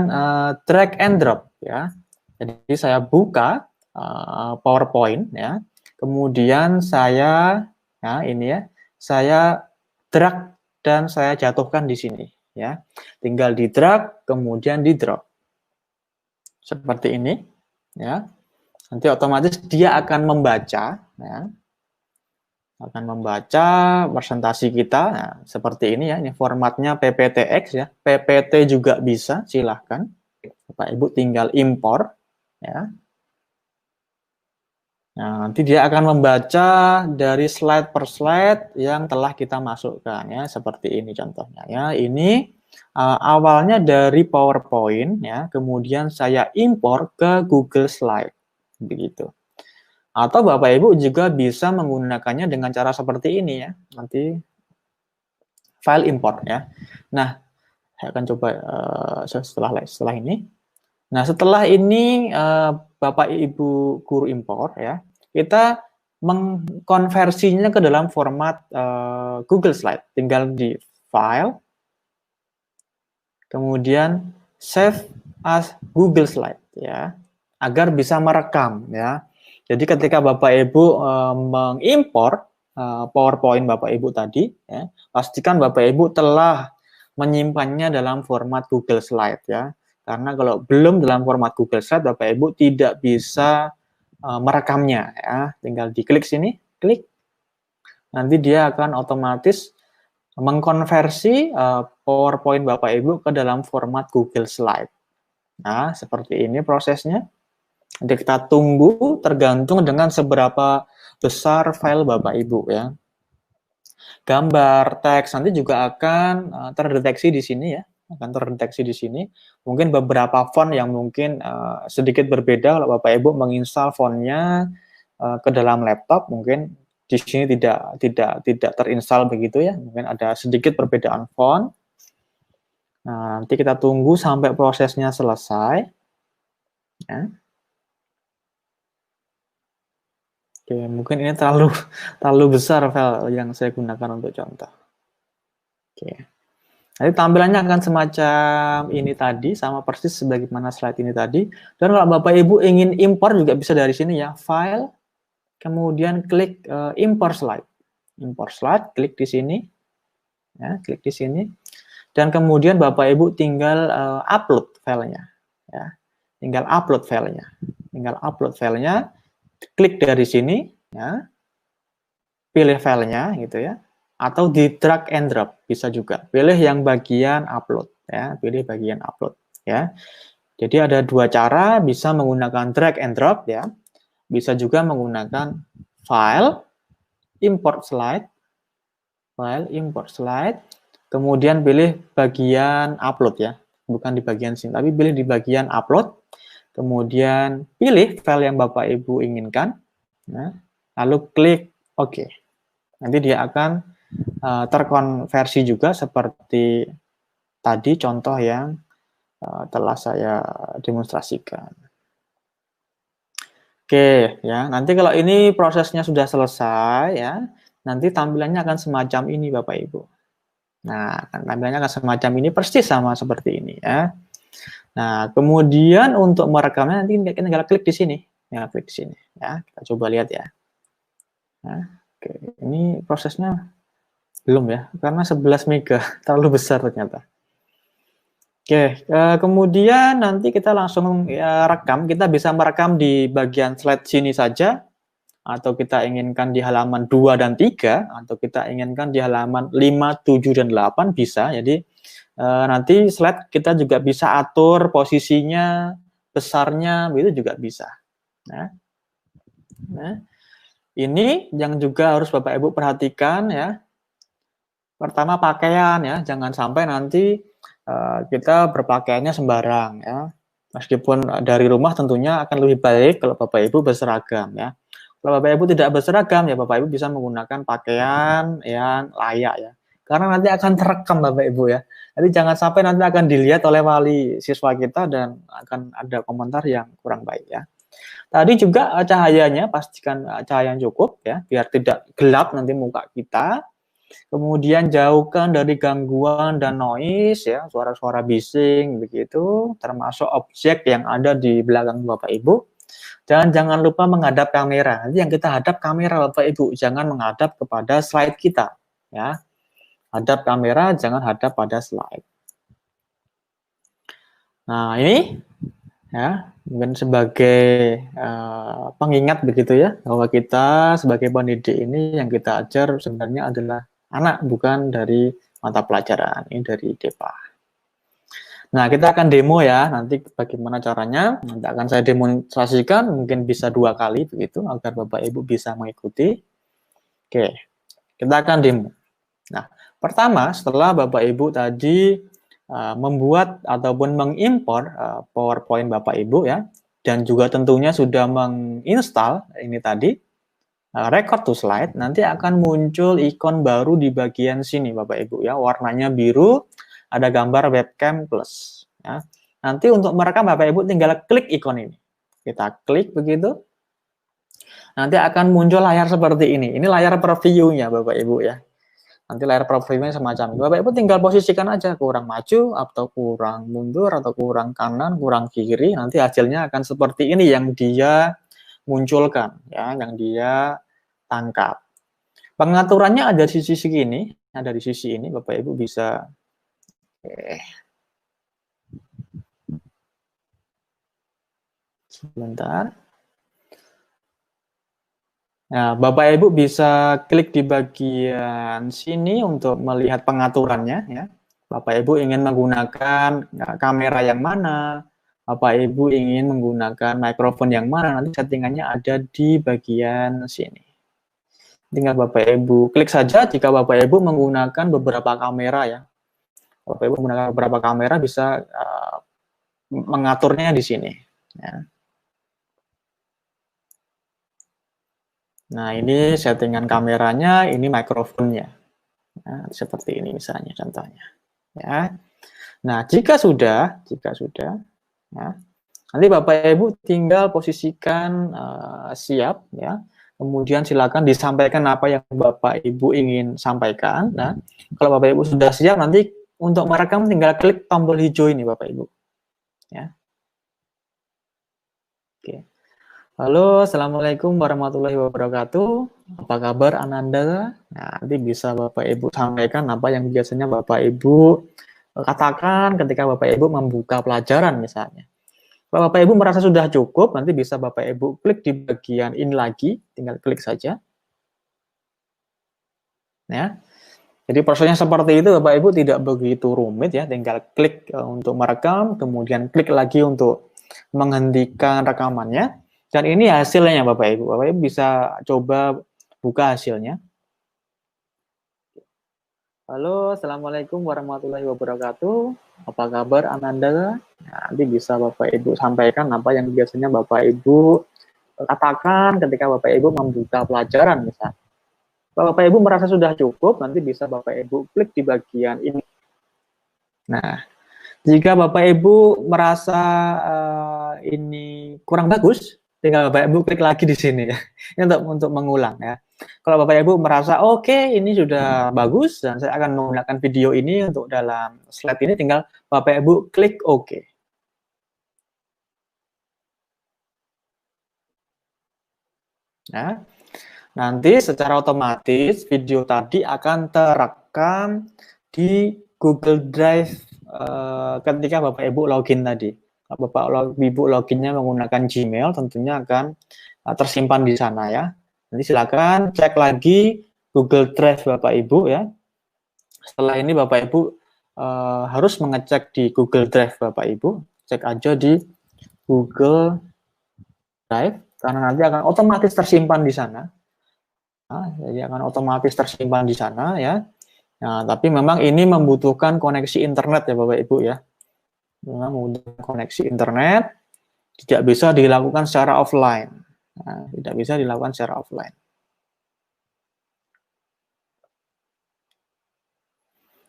drag and drop ya. Jadi saya buka PowerPoint ya. Kemudian saya saya drag dan saya jatuhkan di sini ya. Tinggal di drag kemudian di drop. Seperti ini ya. Nanti otomatis dia akan membaca ya. akan membaca presentasi kita. Nah, seperti ini ya, ini formatnya PPTX ya. PPT juga bisa, silahkan. Bapak Ibu tinggal impor ya. Nah, nanti dia akan membaca dari slide per slide yang telah kita masukkan ya, seperti ini contohnya ya. Ini awalnya dari PowerPoint ya, kemudian saya impor ke Google Slide begitu. Atau Bapak Ibu juga bisa menggunakannya dengan cara seperti ini ya. Nanti file import ya. Nah, saya akan coba setelah ini. Nah, setelah ini Bapak Ibu guru impor ya, kita mengkonversinya ke dalam format Google Slide. Tinggal di file, kemudian save as Google Slide ya, agar bisa merekam ya. Jadi ketika Bapak Ibu mengimpor PowerPoint Bapak Ibu tadi ya, pastikan Bapak Ibu telah menyimpannya dalam format Google Slide ya. Karena kalau belum dalam format Google Slide, Bapak Ibu tidak bisa merekamnya ya. Tinggal diklik sini, klik. Nanti dia akan otomatis mengkonversi PowerPoint Bapak Ibu ke dalam format Google Slide. Nah, seperti ini prosesnya. Jadi kita tunggu tergantung dengan seberapa besar file Bapak Ibu ya. Gambar, teks nanti juga akan terdeteksi di sini ya. Akan terdeteksi di sini. Mungkin beberapa font yang mungkin sedikit berbeda kalau Bapak Ibu menginstal fontnya ke dalam laptop, mungkin di sini tidak terinstall begitu ya. Mungkin ada sedikit perbedaan font. Nah, nanti kita tunggu sampai prosesnya selesai. Ya. Oke, mungkin ini terlalu besar file yang saya gunakan untuk contoh. Oke. Nanti tampilannya akan semacam ini tadi, sama persis sebagaimana slide ini tadi. Dan kalau Bapak Ibu ingin impor juga bisa dari sini ya, file, kemudian klik import slide. Import slide, klik di sini. Ya, klik di sini. Dan kemudian Bapak Ibu tinggal upload filenya. Ya. Tinggal upload filenya. Tinggal upload filenya, klik dari sini, ya. Pilih filenya gitu ya. Atau di drag and drop bisa juga. Pilih yang bagian upload ya, pilih bagian upload ya. Jadi ada dua cara, bisa menggunakan drag and drop ya. Bisa juga menggunakan file import slide. File import slide. Kemudian pilih bagian upload ya. Bukan di bagian sini, tapi pilih di bagian upload. Kemudian pilih file yang Bapak Ibu inginkan. Nah, lalu klik OK. Nanti dia akan terkonversi juga seperti tadi contoh yang telah saya demonstrasikan. Oke, ya. Nanti kalau ini prosesnya sudah selesai ya, nanti tampilannya akan semacam ini Bapak Ibu. Nah, tampilannya akan semacam ini persis sama seperti ini ya. Nah, kemudian untuk merekamnya nanti kita tinggal klik di sini. Ya, klik di sini ya. Kita coba lihat ya. Nah, oke, ini prosesnya belum ya, karena 11 mega, terlalu besar ternyata. Oke, kemudian nanti kita langsung ya, rekam, kita bisa merekam di bagian slide sini saja, atau kita inginkan di halaman 2 dan 3, atau kita inginkan di halaman 5, 7, dan 8 bisa. Jadi nanti slide kita juga bisa atur posisinya, besarnya, itu juga bisa. Nah, ini yang juga harus Bapak Ibu perhatikan ya. Pertama pakaian ya, jangan sampai nanti kita berpakaiannya sembarang ya. Meskipun dari rumah tentunya akan lebih baik kalau Bapak Ibu berseragam ya. Kalau Bapak Ibu tidak berseragam ya Bapak Ibu bisa menggunakan pakaian yang layak ya. Karena nanti akan terekam Bapak Ibu ya. Jadi jangan sampai nanti akan dilihat oleh wali siswa kita dan akan ada komentar yang kurang baik ya. Tadi juga cahayanya pastikan cahaya yang cukup ya, biar tidak gelap nanti muka kita. Kemudian jauhkan dari gangguan dan noise ya, suara-suara bising begitu, termasuk objek yang ada di belakang Bapak Ibu. Dan jangan lupa menghadap kamera. Nanti yang kita hadap kamera Bapak Ibu, jangan menghadap kepada slide kita ya. Hadap kamera, jangan hadap pada slide. Nah, ini ya, mungkin sebagai pengingat begitu ya, bahwa kita sebagai pendidik ini yang kita ajar sebenarnya adalah anak, bukan dari mata pelajaran, ini dari DEPA. Nah, kita akan demo ya, nanti bagaimana caranya, nanti akan saya demonstrasikan, mungkin bisa 2 kali begitu, agar Bapak Ibu bisa mengikuti. Oke, kita akan demo. Nah, pertama setelah Bapak Ibu tadi membuat ataupun mengimpor PowerPoint Bapak Ibu ya, dan juga tentunya sudah menginstal ini tadi, record to slide, nanti akan muncul ikon baru di bagian sini Bapak Ibu ya, warnanya biru, ada gambar webcam plus. Ya. Nanti untuk merekam Bapak Ibu tinggal klik ikon ini. Kita klik begitu, nanti akan muncul layar seperti ini. Ini layar preview-nya Bapak Ibu ya. Nanti layar preview-nya semacam itu. Bapak Ibu tinggal posisikan aja, kurang maju atau kurang mundur atau kurang kanan, kurang kiri. Nanti hasilnya akan seperti ini yang dia munculkan, ya, yang dia tangkap. Pengaturannya ada di sisi ini, ada di sisi ini. Bapak Ibu bisa. Sebentar. Nah, Bapak Ibu bisa klik di bagian sini untuk melihat pengaturannya ya. Bapak Ibu ingin menggunakan kamera yang mana, Bapak Ibu ingin menggunakan mikrofon yang mana, nanti settingannya ada di bagian sini. Tinggal Bapak Ibu klik saja jika Bapak Ibu menggunakan beberapa kamera ya. Bapak Ibu menggunakan beberapa kamera bisa mengaturnya di sini. Ya. Nah, ini settingan kameranya, ini mikrofonnya. Nah, seperti ini misalnya contohnya. Ya. Nah, jika sudah, ya, nanti Bapak Ibu tinggal posisikan siap, ya. Kemudian silakan disampaikan apa yang Bapak Ibu ingin sampaikan. Nah, kalau Bapak Ibu sudah siap, nanti untuk merekam tinggal klik tombol hijau ini, Bapak Ibu. Ya. Oke. Halo, assalamualaikum warahmatullahi wabarakatuh. Apa kabar Ananda? Nah, nanti bisa Bapak Ibu sampaikan apa yang biasanya Bapak Ibu katakan ketika Bapak Ibu membuka pelajaran misalnya. Kalau Bapak Ibu merasa sudah cukup, nanti bisa Bapak Ibu klik di bagian ini lagi, tinggal klik saja. Ya. Jadi prosesnya seperti itu Bapak Ibu, tidak begitu rumit ya, tinggal klik untuk merekam, kemudian klik lagi untuk menghentikan rekamannya. Dan ini hasilnya Bapak Ibu. Bapak Ibu bisa coba buka hasilnya. Halo, assalamualaikum warahmatullahi wabarakatuh. Apa kabar Ananda? Nah, nanti bisa Bapak Ibu sampaikan apa yang biasanya Bapak Ibu katakan ketika Bapak Ibu membuka pelajaran misalnya. Kalau Bapak Ibu merasa sudah cukup, nanti bisa Bapak Ibu klik di bagian ini. Nah, jika Bapak Ibu merasa ini kurang bagus, tinggal Bapak Ibu klik lagi di sini ya, untuk mengulang ya. Kalau Bapak Ibu merasa oke, ini sudah bagus dan saya akan menggunakan video ini untuk dalam slide ini, tinggal Bapak Ibu klik oke. Nah, nanti secara otomatis video tadi akan terekam di Google Drive ketika Bapak Ibu login tadi. Bapak Ibu loginnya menggunakan Gmail, tentunya akan tersimpan di sana ya. Nanti silakan cek lagi Google Drive Bapak Ibu ya. Setelah ini Bapak Ibu harus mengecek di Google Drive Bapak Ibu. Cek aja di Google Drive, karena nanti akan otomatis tersimpan di sana. Nah, jadi akan otomatis tersimpan di sana ya. Nah, tapi memang ini membutuhkan koneksi internet ya Bapak Ibu ya. Memang membutuhkan koneksi internet, tidak bisa dilakukan secara offline. Nah, tidak bisa dilakukan secara offline.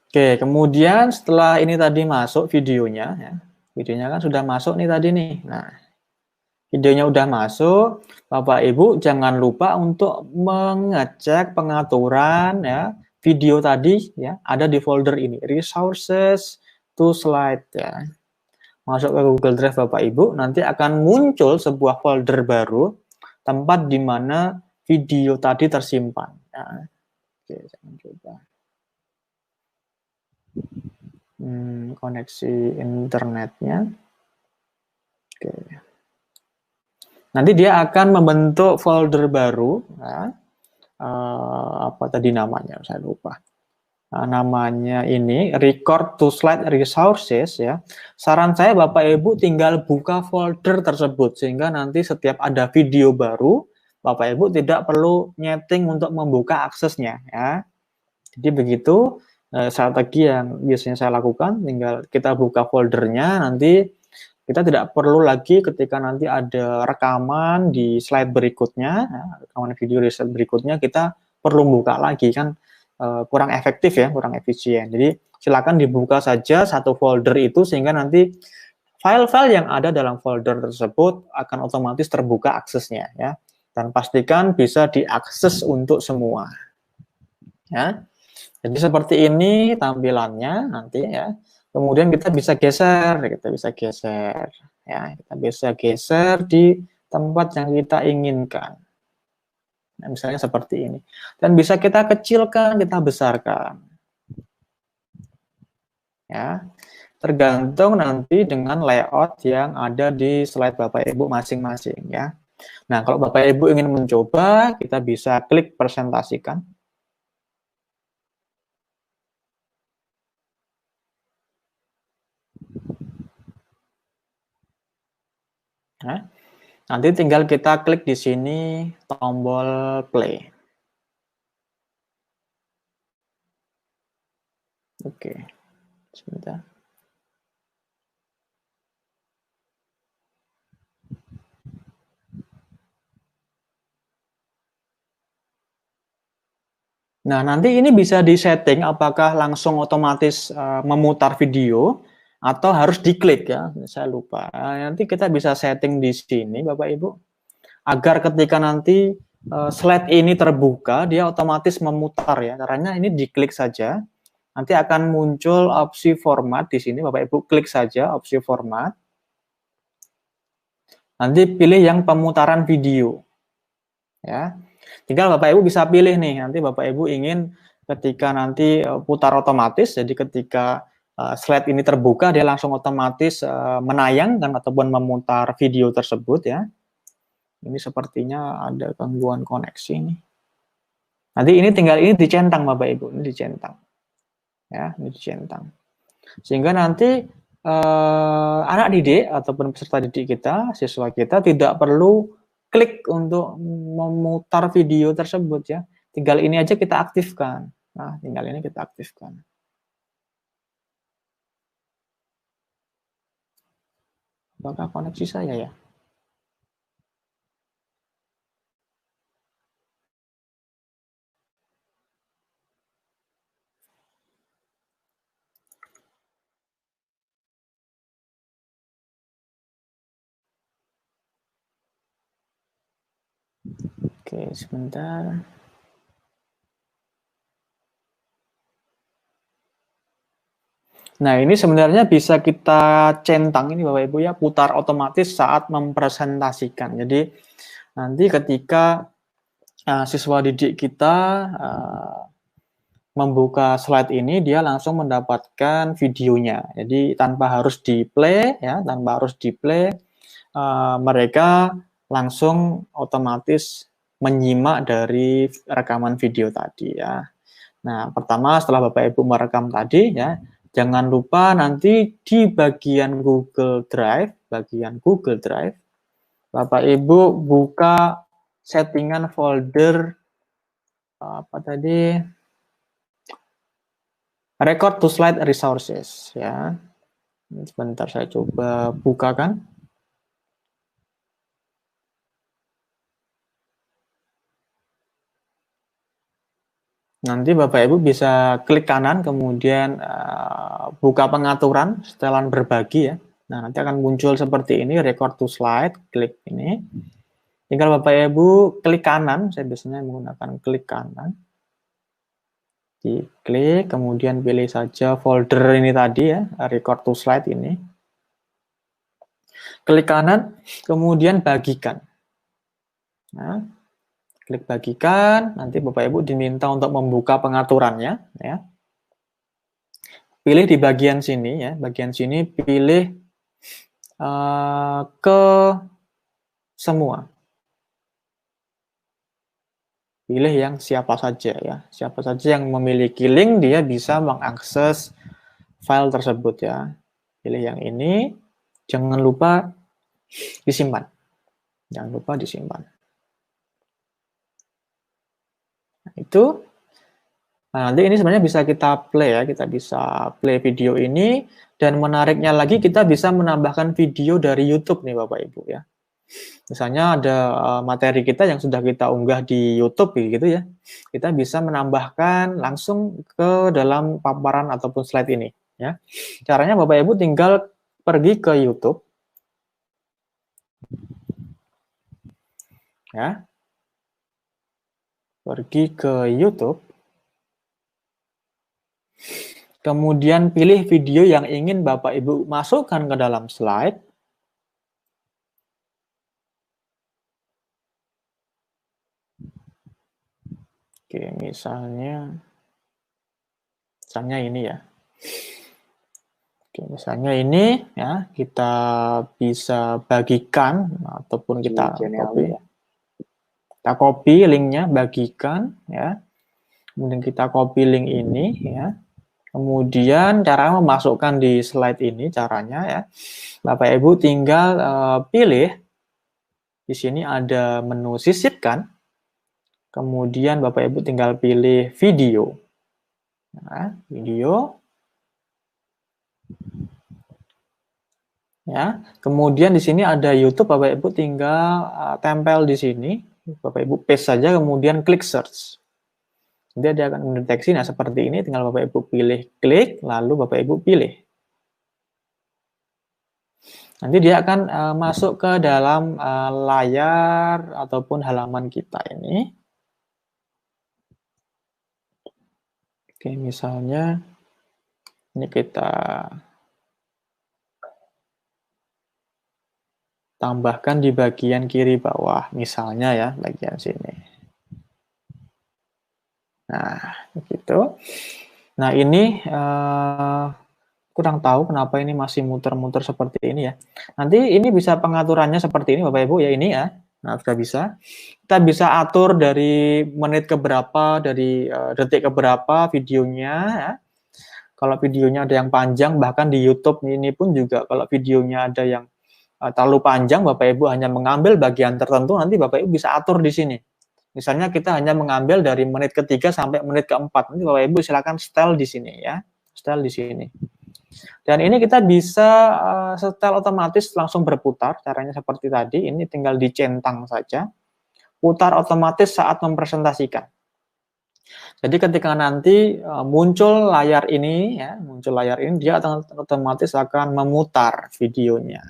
Oke, kemudian setelah ini tadi masuk videonya, ya, videonya kan sudah masuk nih tadi nih. Nah, videonya udah masuk, Bapak Ibu jangan lupa untuk mengecek pengaturan ya video tadi ya, ada di folder ini, resources to slide ya. Masuk ke Google Drive Bapak Ibu, nanti akan muncul sebuah folder baru tempat di mana video tadi tersimpan. Ya. Oke, saya coba. Koneksi internetnya. Oke. Nanti dia akan membentuk folder baru, ya. Apa tadi namanya? Saya lupa. Namanya ini record to slide resources, ya. Saran saya Bapak Ibu tinggal buka folder tersebut sehingga nanti setiap ada video baru Bapak Ibu tidak perlu nyeting untuk membuka aksesnya, ya. Jadi begitu strategi yang biasanya saya lakukan, tinggal kita buka foldernya, nanti kita tidak perlu lagi ketika nanti ada rekaman di slide berikutnya, rekaman video di slide berikutnya, kita perlu buka lagi, kan kurang efektif ya, kurang efisien. Jadi silakan dibuka saja satu folder itu sehingga nanti file-file yang ada dalam folder tersebut akan otomatis terbuka aksesnya, ya. Dan pastikan bisa diakses untuk semua. Ya. Jadi seperti ini tampilannya nanti, ya. Kemudian kita bisa geser, ya. Kita bisa geser di tempat yang kita inginkan. Nah, misalnya seperti ini. Dan bisa kita kecilkan, kita besarkan. Ya. Tergantung nanti dengan layout yang ada di slide Bapak Ibu masing-masing, ya. Nah, kalau Bapak Ibu ingin mencoba, kita bisa klik presentasikan. Nah, nanti tinggal kita klik di sini tombol play. Oke, sebentar. Nah, nanti ini bisa disetting apakah langsung otomatis memutar video atau harus diklik, ya. Saya lupa. Nanti kita bisa setting di sini Bapak Ibu agar ketika nanti slide ini terbuka dia otomatis memutar, ya. Caranya ini diklik saja. Nanti akan muncul opsi format di sini Bapak Ibu klik saja opsi format. Nanti pilih yang pemutaran video. Ya. Tinggal Bapak Ibu bisa pilih nih, nanti Bapak Ibu ingin ketika nanti putar otomatis, jadi ketika slide ini terbuka, dia langsung otomatis menayangkan ataupun memutar video tersebut, ya. Ini sepertinya ada gangguan koneksi nih. Nanti ini tinggal ini dicentang Bapak Ibu, ini dicentang. Ya, ini dicentang. Sehingga nanti anak didik ataupun peserta didik kita, siswa kita tidak perlu klik untuk memutar video tersebut, ya. Tinggal ini aja kita aktifkan. Nah, tinggal ini kita aktifkan. Apakah koneksi saya, ya? Oke, sebentar. Nah, ini sebenarnya bisa kita centang ini Bapak Ibu, ya, putar otomatis saat mempresentasikan. Jadi nanti ketika siswa didik kita membuka slide ini, dia langsung mendapatkan videonya. Jadi tanpa harus di play, ya, tanpa harus di play, mereka langsung otomatis menyimak dari rekaman video tadi, ya. Nah, pertama setelah Bapak Ibu merekam tadi, ya, jangan lupa nanti di bagian Google Drive, Bapak Ibu buka settingan folder apa tadi? Record to slide resources, ya. Sebentar saya coba bukakan. Nanti Bapak Ibu bisa klik kanan, kemudian buka pengaturan, setelan berbagi, ya. Nah, nanti akan muncul seperti ini, record to slide, klik ini. Tinggal Bapak Ibu klik kanan, saya biasanya menggunakan klik kanan. Diklik, kemudian pilih saja folder ini tadi, ya, record to slide ini. Klik kanan, kemudian bagikan. Nah, klik bagikan, nanti Bapak Ibu diminta untuk membuka pengaturannya, ya. Pilih di bagian sini, ya, bagian sini pilih ke semua. Pilih yang siapa saja ya. Siapa saja yang memiliki link, dia bisa mengakses file tersebut ya. Pilih yang ini, jangan lupa disimpan. Jangan lupa disimpan. Nah, itu. Nah, nanti ini sebenarnya bisa kita play ya, kita bisa play video ini, dan menariknya lagi kita bisa menambahkan video dari YouTube nih Bapak Ibu ya. Misalnya ada materi kita yang sudah kita unggah di YouTube gitu ya, kita bisa menambahkan langsung ke dalam paparan ataupun slide ini ya. Caranya Bapak Ibu tinggal pergi ke YouTube ya, pergi ke YouTube. Kemudian pilih video yang ingin Bapak Ibu masukkan ke dalam slide. Oke, misalnya ini ya. Oke, misalnya ini ya, kita bisa bagikan ataupun kita copy. Kita copy linknya, bagikan ya. Kemudian kita copy link ini ya. Kemudian cara memasukkan di slide ini caranya ya, Bapak Ibu tinggal pilih di sini ada menu sisipkan, kemudian Bapak Ibu tinggal pilih video, nah, video, ya. Kemudian di sini ada YouTube, Bapak Ibu tinggal tempel di sini, Bapak Ibu paste saja, kemudian klik search. Nanti dia akan mendeteksi, nah seperti ini, tinggal Bapak Ibu pilih klik, lalu Bapak Ibu pilih. Nanti dia akan masuk ke dalam layar ataupun halaman kita ini. Oke, misalnya ini kita tambahkan di bagian kiri bawah, misalnya ya, bagian sini. Nah, begitu. Nah, ini kurang tahu kenapa ini masih muter-muter seperti ini ya. Nanti ini bisa pengaturannya seperti ini Bapak Ibu ya, ini ya. Nah, sudah bisa. Kita bisa atur dari menit ke berapa, dari detik ke berapa videonya ya. Kalau videonya ada yang panjang, bahkan di YouTube ini pun juga kalau videonya ada yang terlalu panjang, Bapak Ibu hanya mengambil bagian tertentu, nanti Bapak Ibu bisa atur di sini. Misalnya kita hanya mengambil dari menit ke-3 sampai menit ke-4. Nanti Bapak Ibu silakan setel di sini ya. Setel di sini. Dan ini kita bisa setel otomatis langsung berputar. Caranya seperti tadi. Ini tinggal dicentang saja. Putar otomatis saat mempresentasikan. Jadi ketika nanti muncul layar ini, ya, dia otomatis akan memutar videonya.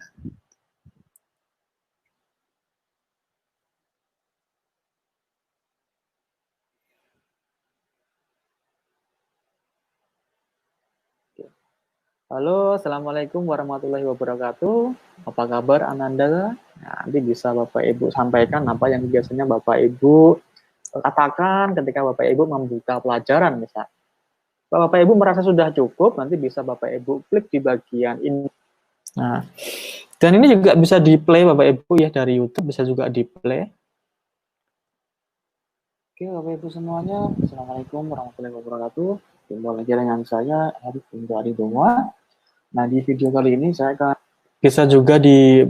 Halo, Assalamualaikum warahmatullahi wabarakatuh. Apa kabar Ananda? Nah, nanti bisa Bapak Ibu sampaikan apa yang biasanya Bapak Ibu katakan ketika Bapak Ibu membuka pelajaran misal. Kalau Bapak Ibu merasa sudah cukup, nanti bisa Bapak Ibu klik di bagian ini. Nah, dan ini juga bisa di play Bapak Ibu ya, dari YouTube bisa juga di play. Oke Bapak Ibu semuanya, Assalamualaikum warahmatullahi wabarakatuh. Jumpa lagi dengan saya Arif Bintu Adidoma. Nah, di video kali ini saya akan bisa juga di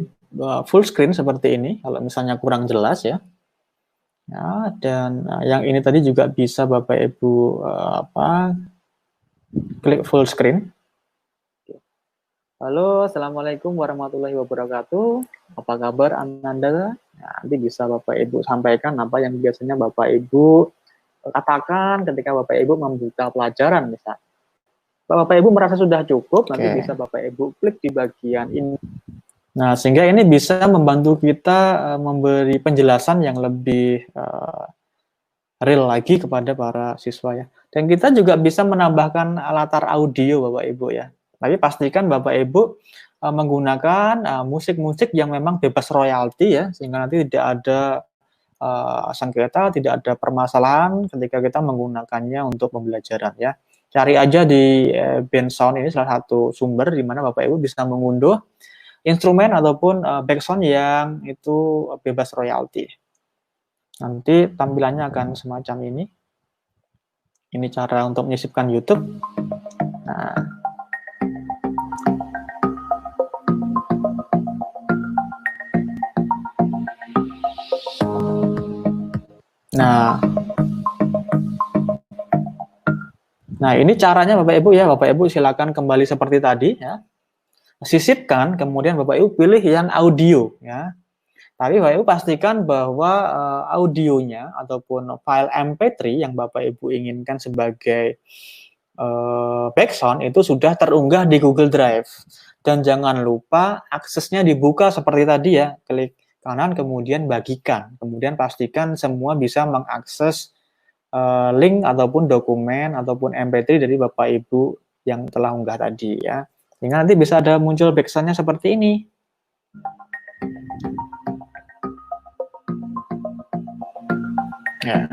full screen seperti ini, kalau misalnya kurang jelas ya. Ya, dan yang ini tadi juga bisa Bapak Ibu klik full screen. Halo, Assalamualaikum warahmatullahi wabarakatuh. Apa kabar Ananda? Nah, nanti bisa Bapak Ibu sampaikan apa yang biasanya Bapak Ibu katakan ketika Bapak Ibu membuka pelajaran misal. Kalau Bapak Ibu merasa sudah cukup, nanti bisa Bapak Ibu klik di bagian ini. Nah, sehingga ini bisa membantu kita memberi penjelasan yang lebih real lagi kepada para siswa ya. Dan kita juga bisa menambahkan latar audio Bapak Ibu ya. Tapi pastikan Bapak Ibu menggunakan musik-musik yang memang bebas royalti ya, sehingga nanti tidak ada sengketa, tidak ada permasalahan ketika kita menggunakannya untuk pembelajaran ya. Cari aja di Bensound, ini salah satu sumber di mana Bapak Ibu bisa mengunduh instrumen ataupun background yang itu bebas royalti. Nanti tampilannya akan semacam ini. Ini cara untuk menyisipkan YouTube. Nah, nah ini caranya Bapak Ibu ya. Bapak Ibu silakan kembali seperti tadi ya. Sisipkan, kemudian Bapak Ibu pilih yang audio ya. Tapi Bapak Ibu pastikan bahwa audionya ataupun file MP3 yang Bapak Ibu inginkan sebagai background itu sudah terunggah di Google Drive. Dan jangan lupa aksesnya dibuka seperti tadi ya. Klik kanan kemudian bagikan. Kemudian pastikan semua bisa mengakses link ataupun dokumen ataupun MP3 dari Bapak Ibu yang telah unggah tadi ya. Sehingga nanti bisa ada muncul background-nya seperti ini. Ya.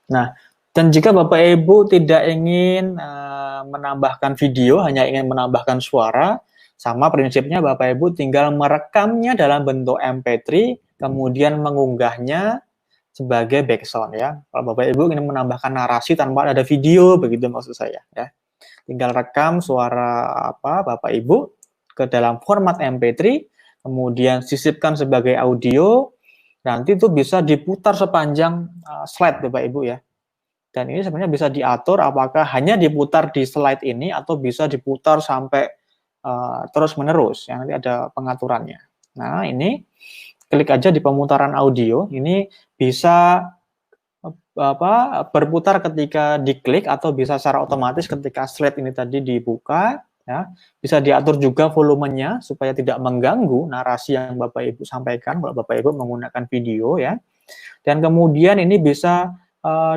Nah, dan jika Bapak Ibu tidak ingin menambahkan video, hanya ingin menambahkan suara, sama prinsipnya Bapak Ibu tinggal merekamnya dalam bentuk MP3, kemudian mengunggahnya sebagai background ya. Kalau Bapak Ibu ingin menambahkan narasi tanpa ada video, begitu maksud saya ya. Tinggal rekam suara Bapak Ibu ke dalam format MP3, kemudian sisipkan sebagai audio, nanti itu bisa diputar sepanjang slide Bapak Ibu ya. Dan ini sebenarnya bisa diatur apakah hanya diputar di slide ini atau bisa diputar sampai terus-menerus. Ya, nanti ada pengaturannya. Nah, ini klik aja di pemutaran audio. Ini bisa berputar ketika diklik atau bisa secara otomatis ketika slide ini tadi dibuka. Ya, bisa diatur juga volumenya supaya tidak mengganggu narasi yang Bapak Ibu sampaikan kalau Bapak Ibu menggunakan video ya. Dan kemudian ini bisa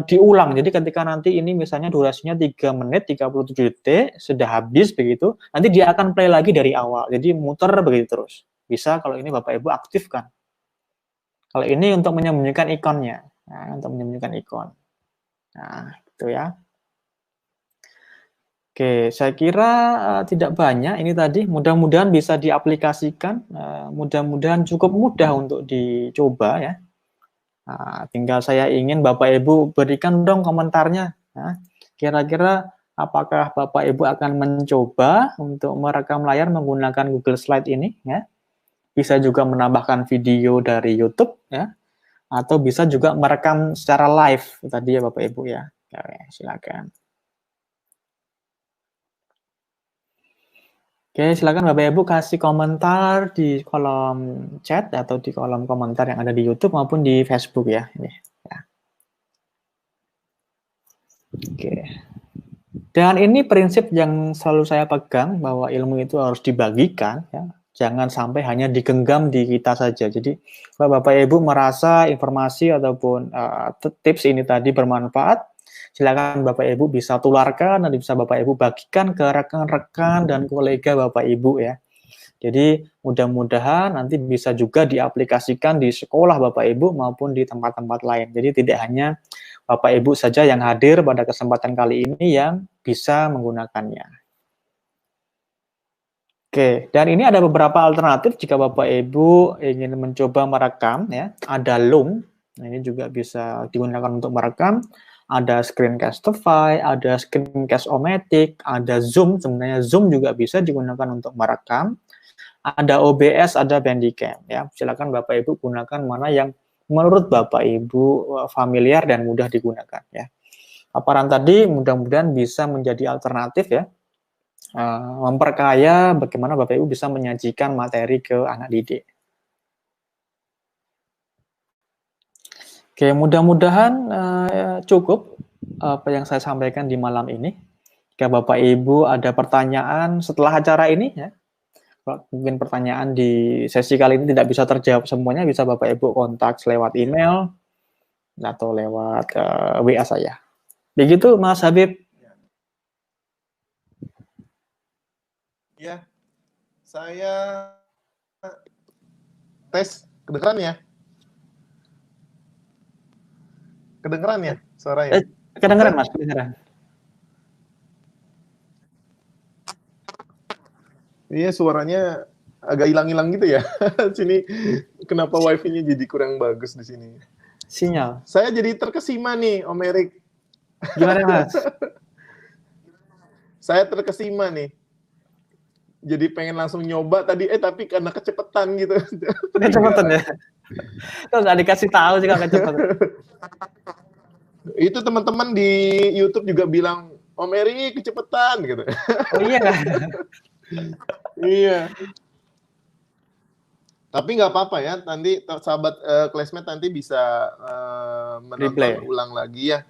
diulang. Jadi ketika nanti ini misalnya durasinya 3 menit 37 detik sudah habis begitu, nanti dia akan play lagi dari awal. Jadi muter begitu terus. Bisa kalau ini Bapak Ibu aktifkan. Kalau ini untuk menyembunyikan ikonnya. Nah, untuk menyembunyikan ikon. Nah, gitu ya. Oke, saya kira tidak banyak ini tadi. Mudah-mudahan bisa diaplikasikan. Mudah-mudahan cukup mudah untuk dicoba ya. Nah, tinggal saya ingin Bapak Ibu berikan dong komentarnya. Nah, kira-kira apakah Bapak Ibu akan mencoba untuk merekam layar menggunakan Google Slide ini? Ya, bisa juga menambahkan video dari YouTube, ya, atau bisa juga merekam secara live tadi ya Bapak Ibu ya. Oke, silakan. Oke, silakan Bapak Ibu kasih komentar di kolom chat atau di kolom komentar yang ada di YouTube maupun di Facebook ya. Ini. Ya. Oke. Dan ini prinsip yang selalu saya pegang bahwa ilmu itu harus dibagikan, ya. Jangan sampai hanya digenggam di kita saja. Jadi, kalau Bapak Ibu merasa informasi ataupun tips ini tadi bermanfaat, silakan Bapak Ibu bisa tularkan dan bisa Bapak Ibu bagikan ke rekan-rekan dan kolega Bapak Ibu ya. Jadi, mudah-mudahan nanti bisa juga diaplikasikan di sekolah Bapak Ibu maupun di tempat-tempat lain. Jadi, tidak hanya Bapak Ibu saja yang hadir pada kesempatan kali ini yang bisa menggunakannya. Oke, dan ini ada beberapa alternatif jika Bapak Ibu ingin mencoba merekam ya. Ada Loom, nah ini juga bisa digunakan untuk merekam. Ada Screencastify, ada Screencast-O-Matic, ada Zoom, sebenarnya Zoom juga bisa digunakan untuk merekam. Ada OBS, ada Bandicam ya. Silakan Bapak Ibu gunakan mana yang menurut Bapak Ibu familiar dan mudah digunakan ya. Paparan tadi mudah-mudahan bisa menjadi alternatif ya. Memperkaya bagaimana Bapak Ibu bisa menyajikan materi ke anak didik. Oke, mudah-mudahan cukup apa yang saya sampaikan di malam ini. Jika Bapak Ibu ada pertanyaan setelah acara ini, ya, mungkin pertanyaan di sesi kali ini tidak bisa terjawab semuanya, bisa Bapak Ibu kontak lewat email atau lewat WA saya. Begitu, Mas Habib. Ya, saya tes kedengeran ya? Kedengeran ya suaranya? Kedengeran Mas, kedengeran. Iya, suaranya agak hilang-hilang gitu ya. Sini kenapa wifi-nya jadi kurang bagus di sini. Sinyal. Saya jadi terkesima nih, Om Erik. Gimana, Mas? Saya terkesima nih. Jadi pengen langsung nyoba tadi, tapi karena kecepatan gitu. Kecepatan ya? Kok nggak dikasih tahu sih kalau kecepatan? Itu teman-teman di YouTube juga bilang, Om Erik kecepatan gitu. Oh iya kan? Iya. Tapi nggak apa-apa ya, nanti sahabat classmate nanti bisa menonton ulang lagi ya.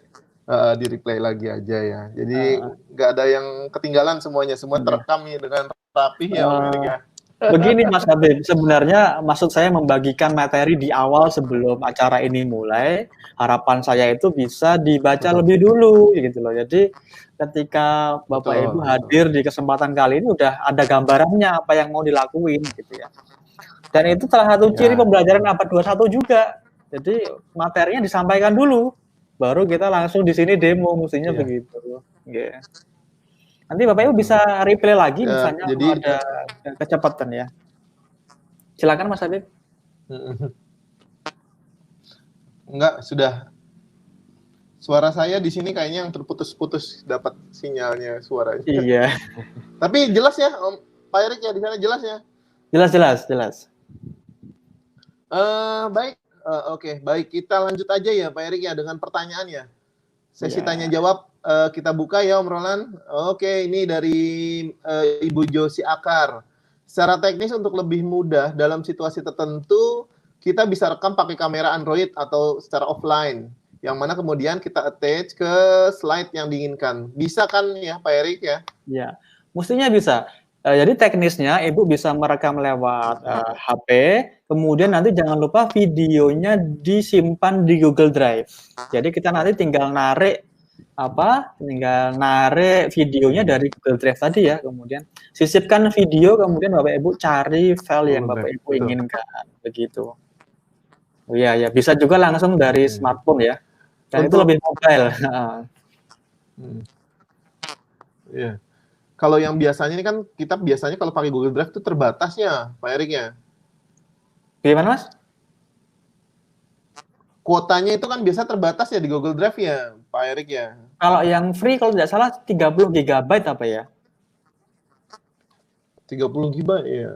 Di replay lagi aja ya. Jadi nggak ada yang ketinggalan semuanya, semua terekam dengan rapih ya Om Erik ya. Begini Mas Habib, sebenarnya maksud saya membagikan materi di awal sebelum acara ini mulai. Harapan saya itu bisa dibaca lebih dulu gitu loh. Jadi ketika Bapak Ibu hadir di kesempatan kali ini udah ada gambarannya apa yang mau dilakuin gitu ya. Dan itu salah satu ciri pembelajaran abad 21 juga. Jadi materinya disampaikan dulu, baru kita langsung di sini demo, mestinya begitu. Yeah. Nanti Bapak Ibu bisa replay lagi misalnya jadi, kalau ada kecepatan ya. Silakan Mas Habib. Enggak, sudah. Suara saya di sini kayaknya yang terputus-putus dapat sinyalnya suaranya. Iya. Tapi jelas ya Om Pak Erik ya, di sana jelas ya? Jelas. Baik, oke. Baik, kita lanjut aja ya Pak Erik ya dengan pertanyaannya. Sesi tanya jawab kita buka ya Om Roland. Oke, ini dari Ibu Josi Akar. Secara teknis untuk lebih mudah dalam situasi tertentu, kita bisa rekam pakai kamera Android atau secara offline, yang mana kemudian kita attach ke slide yang diinginkan. Bisa kan ya Pak Erik ya? Ya, mestinya bisa. Jadi teknisnya Ibu bisa merekam lewat HP, kemudian nanti jangan lupa videonya disimpan di Google Drive. Jadi kita nanti tinggal narik videonya dari Google Drive tadi ya, kemudian sisipkan video, kemudian Bapak Ibu cari file yang Bapak Ibu inginkan, begitu. Oh iya ya, bisa juga langsung dari smartphone ya. Dan itu lebih mobile. Iya. Kalau yang biasanya ini kan kita biasanya kalau pakai Google Drive itu terbatas ya, Pak Erik ya. Gimana Mas? Kuotanya itu kan biasa terbatas ya di Google Drive ya, Pak Erik ya. Kalau yang free kalau tidak salah 30 GB apa ya? 30 GB ya.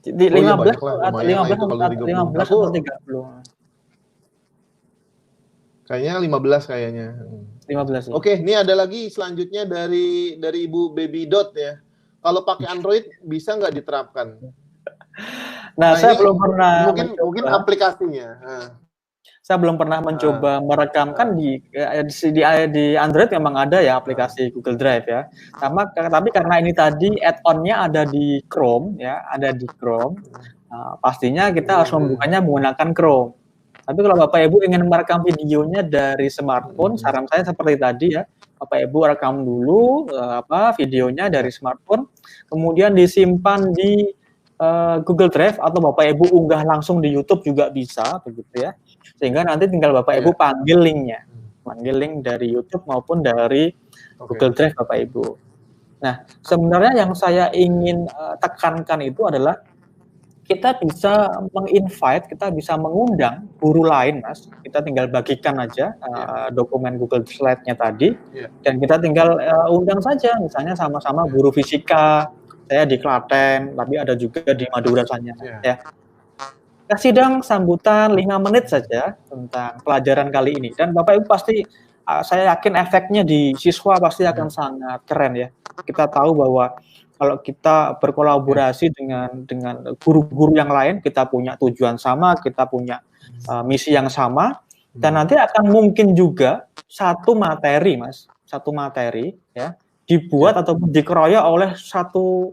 Di 15 atau 30. Kayaknya 15 kayaknya. 15 ya. Oke, ini ada lagi selanjutnya dari Ibu Baby Dot ya. Kalau pakai Android bisa nggak diterapkan? Nah, saya belum pernah mungkin aplikasinya. Saya belum pernah mencoba merekamkan di Android memang ada ya aplikasi Google Drive ya. Tapi karena ini tadi add-on-nya ada di Chrome ya, pastinya kita harus membukanya menggunakan Chrome. Tapi kalau Bapak Ibu ingin merekam videonya dari smartphone, saran saya seperti tadi ya, Bapak Ibu rekam dulu videonya dari smartphone, kemudian disimpan di Google Drive atau Bapak Ibu unggah langsung di YouTube juga bisa, begitu ya. Sehingga nanti tinggal Bapak Ibu panggil linknya, link dari YouTube maupun dari Google Drive Bapak Ibu. Nah, sebenarnya yang saya ingin tekankan itu adalah kita bisa menginvite, kita bisa mengundang guru lain, Mas. Kita tinggal bagikan aja dokumen Google Slide-nya tadi, dan kita tinggal undang saja, misalnya sama-sama guru fisika, saya di Klaten, tapi ada juga di Madura ya. Kasih dong sambutan 5 menit saja tentang pelajaran kali ini, dan Bapak Ibu pasti, saya yakin efeknya di siswa pasti akan sangat keren ya. Kita tahu bahwa kalau kita berkolaborasi dengan guru-guru yang lain, kita punya tujuan sama, kita punya misi yang sama, dan nanti akan mungkin juga satu materi ya dibuat ataupun dikeroyok oleh satu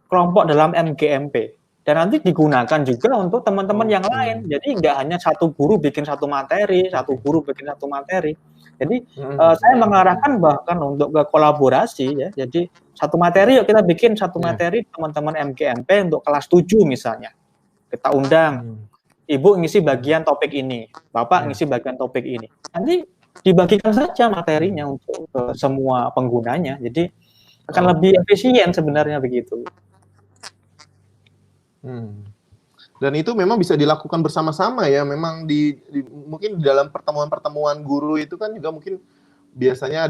kelompok dalam MGMP, dan nanti digunakan juga untuk teman-teman yang lain. Jadi nggak hanya satu guru bikin satu materi, Jadi saya mengarahkan bahkan untuk ke kolaborasi ya. Jadi satu materi, yuk kita bikin satu materi teman-teman MGMP untuk kelas 7 misalnya. Kita undang, Ibu ngisi bagian topik ini, Bapak ngisi bagian topik ini. Nanti dibagikan saja materinya untuk semua penggunanya. Jadi akan lebih efisien sebenarnya begitu. Hmm. Dan itu memang bisa dilakukan bersama-sama ya. Memang mungkin di dalam pertemuan-pertemuan guru itu kan juga mungkin biasanya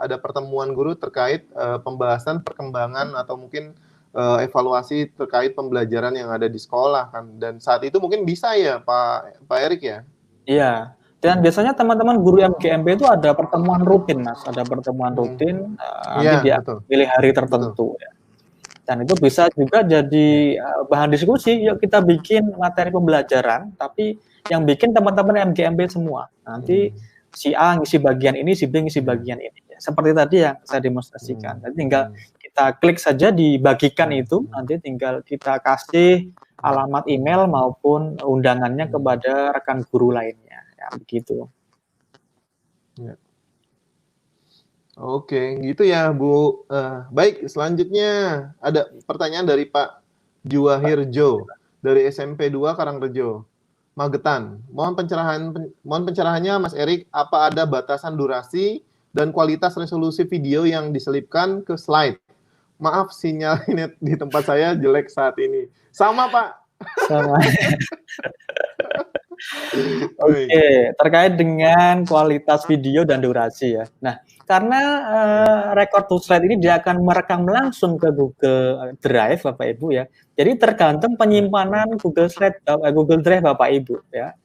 ada pertemuan guru terkait pembahasan perkembangan atau mungkin evaluasi terkait pembelajaran yang ada di sekolah kan. Dan saat itu mungkin bisa ya Pak Erik ya. Iya. Dan biasanya teman-teman guru MGMP itu ada pertemuan rutin, Mas. Ada pertemuan rutin, nanti Iya, dia betul. pilih hari Betul. tertentu ya. Dan itu bisa juga jadi bahan diskusi. Yuk kita bikin materi pembelajaran, tapi yang bikin teman-teman MGMP semua. Nanti si A ngisi bagian ini, si B ngisi bagian ini. Seperti tadi yang saya demonstrasikan. Nanti tinggal kita klik saja dibagikan itu, nanti tinggal kita kasih alamat email maupun undangannya kepada rekan guru lainnya. Ya, begitu. Ya. Oke, gitu ya Bu. Baik, selanjutnya ada pertanyaan dari Pak Juwahirjo dari SMP 2 Karangrejo, Magetan. Mohon pencerahannya Mas Erik, apa ada batasan durasi dan kualitas resolusi video yang diselipkan ke slide? Maaf, sinyal internet di tempat saya jelek saat ini. Sama Pak. Sama. Oke, terkait dengan kualitas video dan durasi ya. Nah, karena record to slide ini dia akan merekam langsung ke Google Drive Bapak Ibu ya. Jadi tergantung penyimpanan Google Drive Bapak Ibu ya.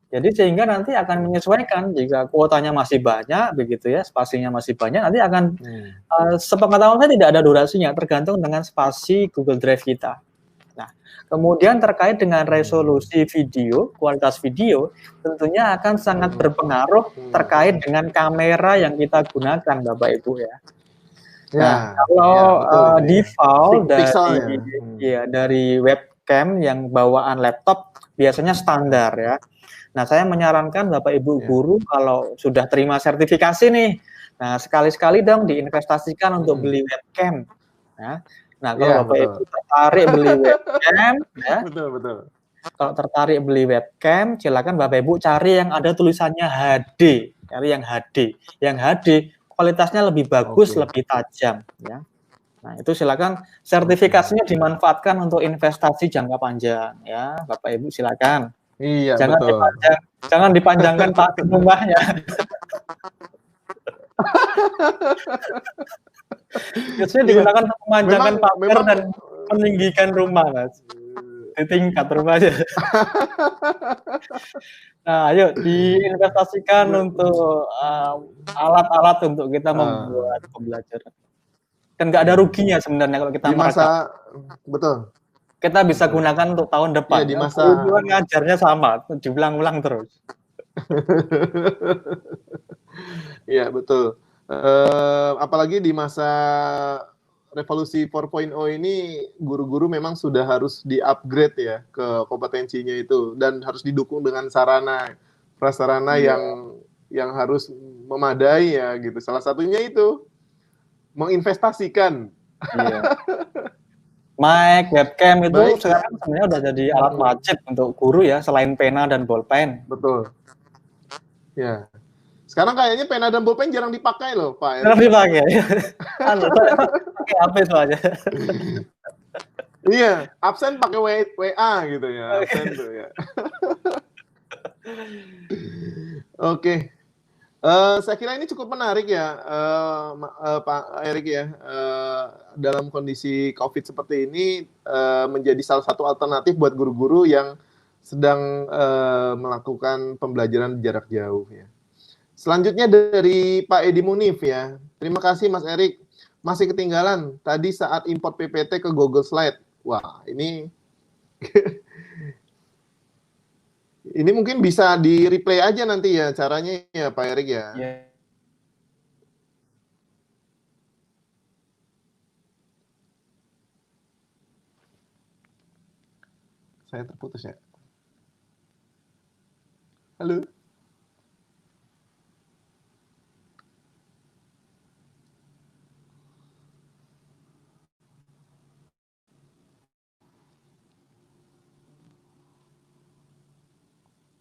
Jadi sehingga nanti akan menyesuaikan jika kuotanya masih banyak begitu ya, spasinya masih banyak, nanti akan sepengetahuan saya tidak ada durasinya, tergantung dengan spasi Google Drive kita. Nah, kemudian terkait dengan resolusi video, kualitas video, tentunya akan sangat berpengaruh terkait dengan kamera yang kita gunakan, Bapak Ibu ya. Nah, kalau default dari webcam yang bawaan laptop biasanya standar ya. Nah, saya menyarankan Bapak Ibu guru kalau sudah terima sertifikasi nih, nah sekali-sekali dong diinvestasikan untuk beli webcam. Nah, kalau Bapak Ibu tertarik beli webcam, ya. Betul. Kalau tertarik beli webcam, silakan Bapak Ibu cari yang ada tulisannya HD, cari yang HD. Yang HD kualitasnya lebih bagus, lebih tajam, ya. Nah, itu silakan sertifikasinya dimanfaatkan untuk investasi jangka panjang, ya, Bapak Ibu silakan. Iya, betul. Jangan dipanjangkan Pak rumahnya. Biasanya digunakan untuk memanjangkan pagar dan meninggikan rumah, Mas. Di tingkat rumahnya. Nah, ayo diinvestasikan untuk alat-alat untuk kita membuat pembelajaran. Kan nggak ada ruginya sebenarnya kalau kita merekam. Betul. Kita bisa gunakan untuk tahun depan. Ya, di masa ngajarnya sama, diulang-ulang terus. Iya, betul. Apalagi di masa revolusi 4.0 ini guru-guru memang sudah harus di-upgrade ya ke kompetensinya itu dan harus didukung dengan sarana prasarana yang harus memadai ya gitu. Salah satunya itu menginvestasikan. Iya. Mic, webcam itu sekarang sebenarnya udah jadi alat wajib untuk guru ya, selain pena dan bolpen. Betul. Ya. Sekarang kayaknya pena dan bolpen jarang dipakai loh, Pak. Jarang dipakai. Pakai HP soalnya. Iya, absen pakai WA gitu ya, absen tuh ya. Oke. Saya kira ini cukup menarik ya, Pak Erik ya. Dalam kondisi COVID seperti ini menjadi salah satu alternatif buat guru-guru yang sedang melakukan pembelajaran jarak jauh ya. Selanjutnya dari Pak Edi Munif ya. Terima kasih Mas Erik. Masih ketinggalan tadi saat import PPT ke Google Slide. Wah, ini ini mungkin bisa di-replay aja nanti ya caranya ya Pak Erik ya. Saya terputus ya. Halo.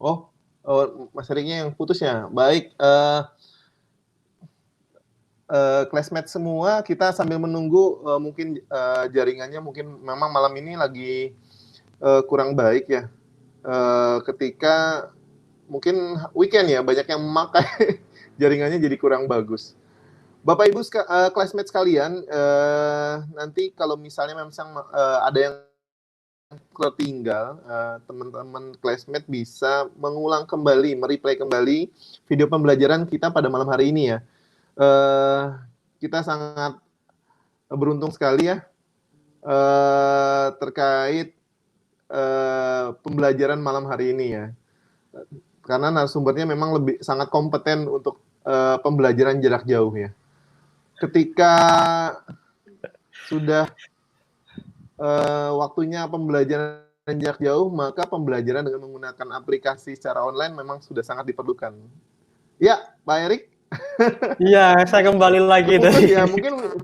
Oh, Mas Eriknya yang putus ya. Baik, classmate semua kita sambil menunggu mungkin jaringannya mungkin memang malam ini lagi kurang baik ya. Ketika mungkin weekend ya, banyak yang memakai jaringannya jadi kurang bagus. Bapak Ibu classmates sekalian, nanti kalau misalnya memang ada yang tertinggal, teman-teman classmate bisa mengulang kembali, mereplay kembali video pembelajaran kita pada malam hari ini ya. Kita sangat beruntung sekali ya terkait pembelajaran malam hari ini ya. Karena narasumbernya memang sangat kompeten untuk pembelajaran jarak jauh ya. Ketika sudah waktunya pembelajaran jarak jauh, maka pembelajaran dengan menggunakan aplikasi secara online memang sudah sangat diperlukan. Ya, Pak Erik. Iya, saya kembali lagi tadi. Ya, mungkin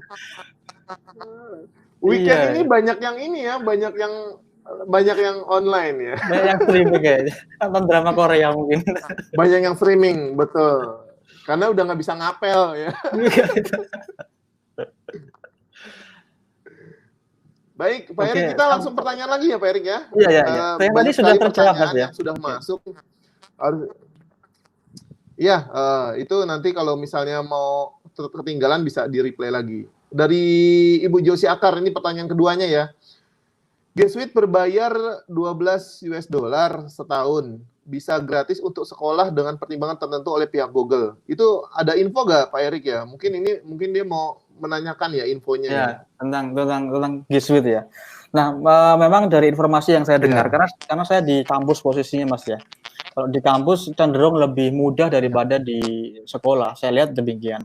weekend ini banyak yang ini ya, banyak yang online ya. Banyak yang streaming kayaknya. Nonton drama Korea mungkin. Banyak yang streaming, betul. Karena udah nggak bisa ngapel ya. Baik, Pak Erik, kita langsung pertanyaan lagi ya, Pak Erik ya. Iya. Yang tadi sudah terjawab Mas ya. Yang sudah masuk. Iya, itu nanti kalau misalnya mau ketinggalan bisa di-replay lagi. Dari Ibu Josie Akar, ini pertanyaan keduanya ya. G Suite berbayar $12 setahun. Bisa gratis untuk sekolah dengan pertimbangan tertentu oleh pihak Google. Itu ada info nggak, Pak Erik ya? Mungkin dia mau menanyakan ya infonya. Ya, tentang G Suite ya. Nah, memang dari informasi yang saya dengar, karena saya di kampus posisinya Mas ya. Kalau di kampus cenderung lebih mudah daripada di sekolah. Saya lihat demikian.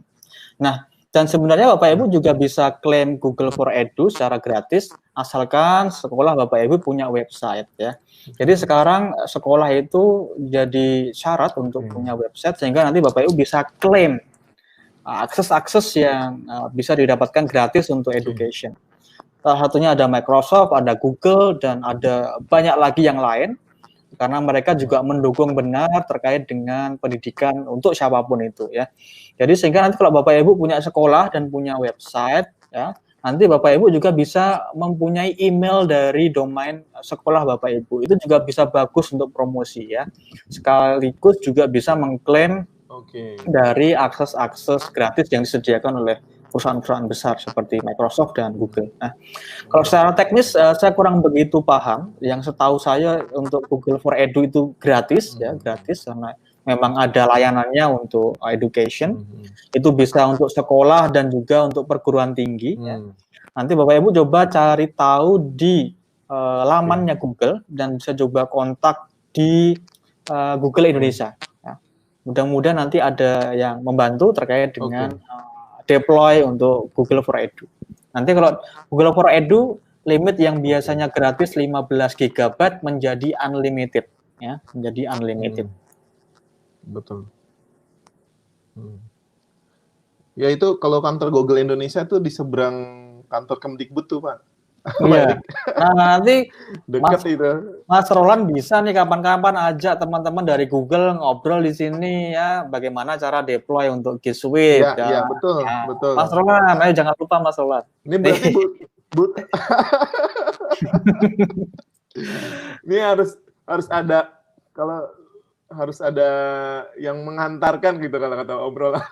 Nah, dan sebenarnya Bapak Ibu juga bisa klaim Google for Edu secara gratis, asalkan sekolah Bapak Ibu punya website ya. Jadi sekarang sekolah itu jadi syarat untuk punya website, sehingga nanti Bapak Ibu bisa klaim akses yang bisa didapatkan gratis untuk education. Salah satunya ada Microsoft, ada Google, dan ada banyak lagi yang lain, karena mereka juga mendukung benar terkait dengan pendidikan untuk siapapun itu ya. Jadi sehingga nanti kalau Bapak Ibu punya sekolah dan punya website ya, nanti Bapak Ibu juga bisa mempunyai email dari domain sekolah Bapak Ibu. Itu juga bisa bagus untuk promosi ya. Sekaligus juga bisa mengklaim dari akses-akses gratis yang disediakan oleh perusahaan-perusahaan besar seperti Microsoft dan Google. Nah, kalau secara teknis saya kurang begitu paham. Yang setahu saya untuk Google for Edu itu gratis ya, gratis karena memang ada layanannya untuk education. Itu bisa untuk sekolah dan juga untuk perguruan tinggi ya. Nanti Bapak Ibu coba cari tahu di lamannya Google dan bisa coba kontak di Google Indonesia. Ya. Mudah-mudahan nanti ada yang membantu terkait dengan deploy untuk Google for Edu. Nanti kalau Google for Edu, limit yang biasanya gratis 15 GB menjadi unlimited ya, menjadi unlimited. Betul. Ya itu kalau kantor Google Indonesia tuh di seberang kantor Kemdikbud tuh, Pak. Iya. Nah, nanti dekat itu. Mas Roland bisa nih kapan-kapan ajak teman-teman dari Google ngobrol di sini ya, bagaimana cara deploy untuk G Suite. Iya, betul, ya. betul. Mas Roland, ayo jangan lupa Mas Roland. Ini berarti ini harus ada, kalau harus ada yang mengantarkan gitu kalau kata obrolan.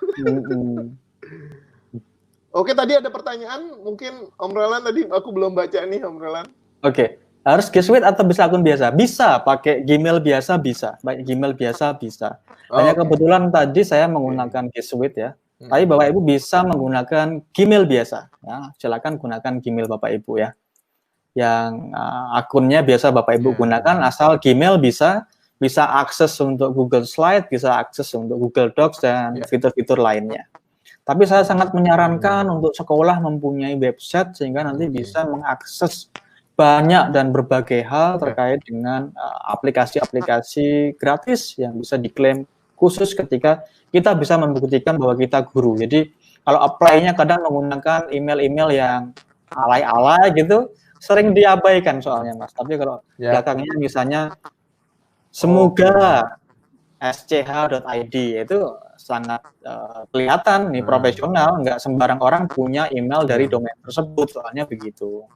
Oke, tadi ada pertanyaan, mungkin Om Roland tadi aku belum baca nih, Om Roland. Oke, harus G Suite atau bisa akun biasa? Bisa, pakai Gmail biasa bisa, Gmail biasa bisa. Hanya kebetulan tadi saya menggunakan G Suite ya. Tapi Bapak Ibu bisa menggunakan Gmail biasa. Ya, silakan gunakan Gmail Bapak Ibu ya. Yang akunnya biasa Bapak Ibu gunakan, asal Gmail bisa akses untuk Google Slide, bisa akses untuk Google Docs dan fitur-fitur lainnya. Tapi saya sangat menyarankan untuk sekolah mempunyai website sehingga nanti bisa mengakses banyak dan berbagai hal terkait dengan aplikasi-aplikasi gratis yang bisa diklaim khusus ketika kita bisa membuktikan bahwa kita guru. Jadi kalau apply-nya kadang menggunakan email-email yang alay-alay gitu, sering diabaikan soalnya Mas. Tapi kalau belakangnya misalnya semoga sch.id itu sangat kelihatan nih profesional, nggak sembarang orang punya email dari domain tersebut, soalnya begitu.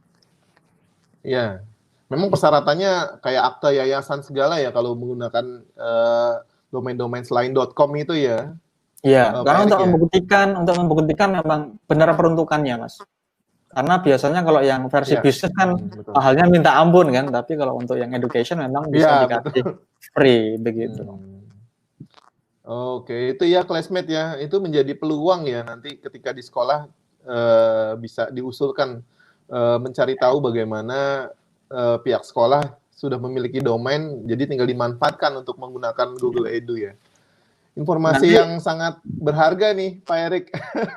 Ya, Memang persyaratannya kayak akta yayasan segala ya kalau menggunakan domain-domain selain .com itu ya. Iya, Pak karena Erik ya. untuk membuktikan memang benar peruntukannya, Mas. Karena biasanya kalau yang versi Iya. bisnis kan Betul. mahalnya minta ampun kan, tapi kalau untuk yang education memang bisa Iya, dikasih betul. free begitu. Oke, itu ya classmate ya, itu menjadi peluang ya nanti ketika di sekolah bisa diusulkan mencari tahu bagaimana pihak sekolah sudah memiliki domain, jadi tinggal dimanfaatkan untuk menggunakan Google Edu ya. Informasi Nanti, yang sangat berharga nih, Pak Erik.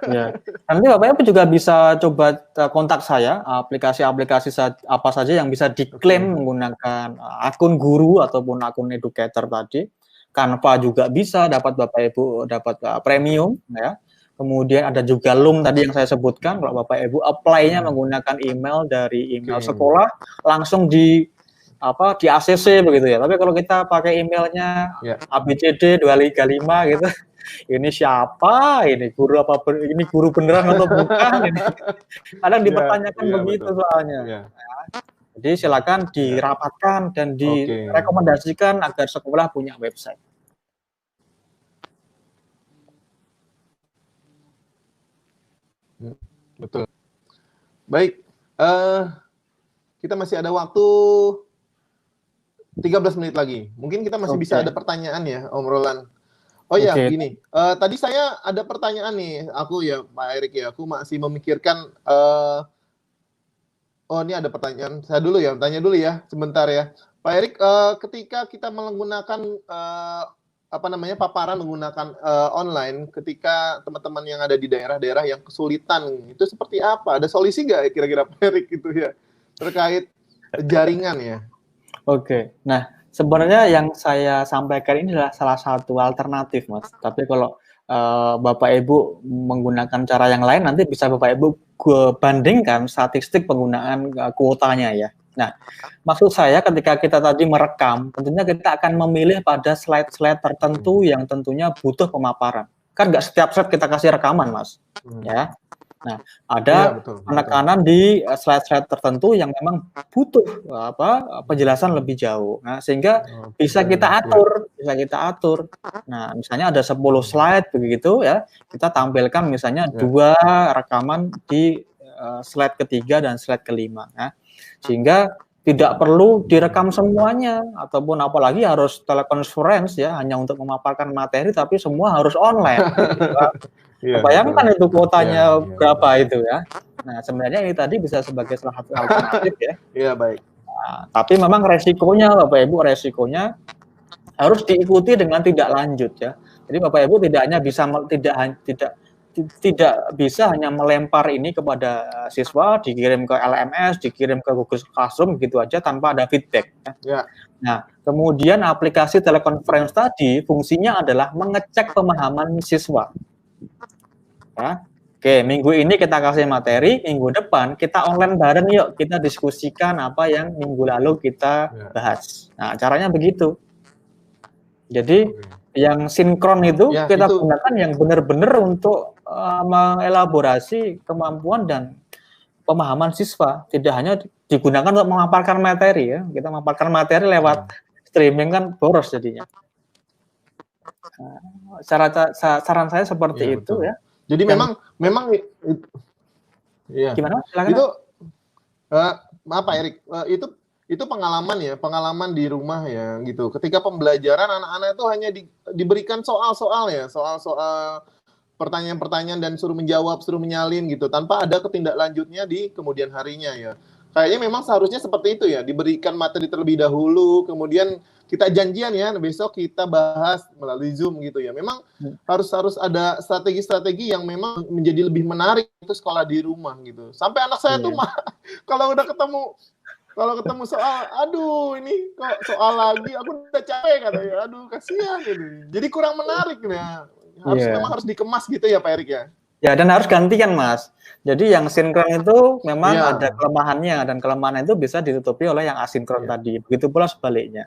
ya. Nanti Bapak Ibu juga bisa coba kontak saya, aplikasi-aplikasi apa saja yang bisa diklaim menggunakan akun guru ataupun akun educator tadi. Canva juga bisa, dapat Bapak Ibu dapat premium ya. Kemudian ada juga Loom tadi yang saya sebutkan, kalau Bapak Ibu apply-nya menggunakan email dari email sekolah langsung di ACC begitu ya. Tapi kalau kita pakai emailnya ABCD 235 gitu, ini siapa? Ini guru apa? Ini guru beneran atau bukan? Ini kadang dipertanyakan begitu betul. Soalnya. Ya. Jadi silakan dirapatkan dan direkomendasikan agar sekolah punya website. Betul. Baik, kita masih ada waktu 13 menit lagi. Mungkin kita masih bisa ada pertanyaan ya, Om Roland. Oh ya, gini. Tadi saya ada pertanyaan nih, aku ya, Pak Erik ya. Aku masih memikirkan. Oh, ini ada pertanyaan. Saya dulu ya, tanya dulu ya, sebentar ya, Pak Erik. Ketika kita menggunakan paparan menggunakan online, ketika teman-teman yang ada di daerah-daerah yang kesulitan, itu seperti apa? Ada solusi nggak kira-kira Pak Erik gitu ya terkait jaringan ya? Oke, nah sebenarnya yang saya sampaikan ini adalah salah satu alternatif, Mas. Tapi kalau Bapak Ibu menggunakan cara yang lain, nanti bisa Bapak Ibu bandingkan statistik penggunaan kuotanya ya. Nah, maksud saya ketika kita tadi merekam, tentunya kita akan memilih pada slide-slide tertentu yang tentunya butuh pemaparan. Kan nggak setiap slide kita kasih rekaman, Mas. Ya. Nah, ada penekanan di slide-slide tertentu yang memang butuh penjelasan lebih jauh. Nah, sehingga bisa kita atur, Nah, misalnya ada 10 slide begitu ya, kita tampilkan misalnya 2 rekaman di slide ketiga dan slide kelima. Nah, sehingga tidak perlu direkam semuanya ataupun apalagi harus telekonferensi ya hanya untuk memaparkan materi tapi semua harus online. Bayangkan itu kuotanya berapa itu ya. Nah, sebenarnya ini tadi bisa sebagai salah satu alternatif ya. Iya, baik. Nah, tapi memang resikonya Bapak Ibu harus diikuti dengan tidak lanjut ya. Jadi Bapak Ibu tidak hanya bisa tidak bisa hanya melempar ini kepada siswa, dikirim ke LMS, dikirim ke Google Classroom gitu aja tanpa ada feedback. Ya. Nah, kemudian aplikasi telekonferensi tadi fungsinya adalah mengecek pemahaman siswa. Ya. Oke, minggu ini kita kasih materi, minggu depan kita online bareng yuk, kita diskusikan apa yang minggu lalu kita bahas. Nah, caranya begitu. Jadi yang sinkron itu kita gunakan yang benar-benar untuk mengelaborasi kemampuan dan pemahaman siswa, tidak hanya digunakan untuk memaparkan materi ya. Kita memaparkan materi lewat streaming kan boros jadinya. Saran saya seperti itu ya. Jadi memang ya. Gimana? Silakan. Itu maaf Pak Erik, itu pengalaman di rumah ya gitu. Ketika pembelajaran anak-anak itu hanya diberikan soal-soal pertanyaan-pertanyaan dan suruh menjawab, suruh menyalin gitu tanpa ada ketindaklanjutnya di kemudian harinya ya. Kayaknya memang seharusnya seperti itu ya, diberikan materi terlebih dahulu, kemudian kita janjian ya, besok kita bahas melalui Zoom gitu ya. Memang harus ada strategi-strategi yang memang menjadi lebih menarik itu sekolah di rumah gitu. Sampai anak saya tuh kalau udah ketemu soal, aduh ini kok soal lagi, aku udah capek katanya, aduh kasihan gitu. Jadi kurang menarik ya. Memang harus dikemas gitu ya Pak Erik ya. Ya, dan harus gantian Mas. Jadi yang sinkron itu memang ada kelemahannya dan kelemahan itu bisa ditutupi oleh yang asinkron tadi. Begitu pula sebaliknya.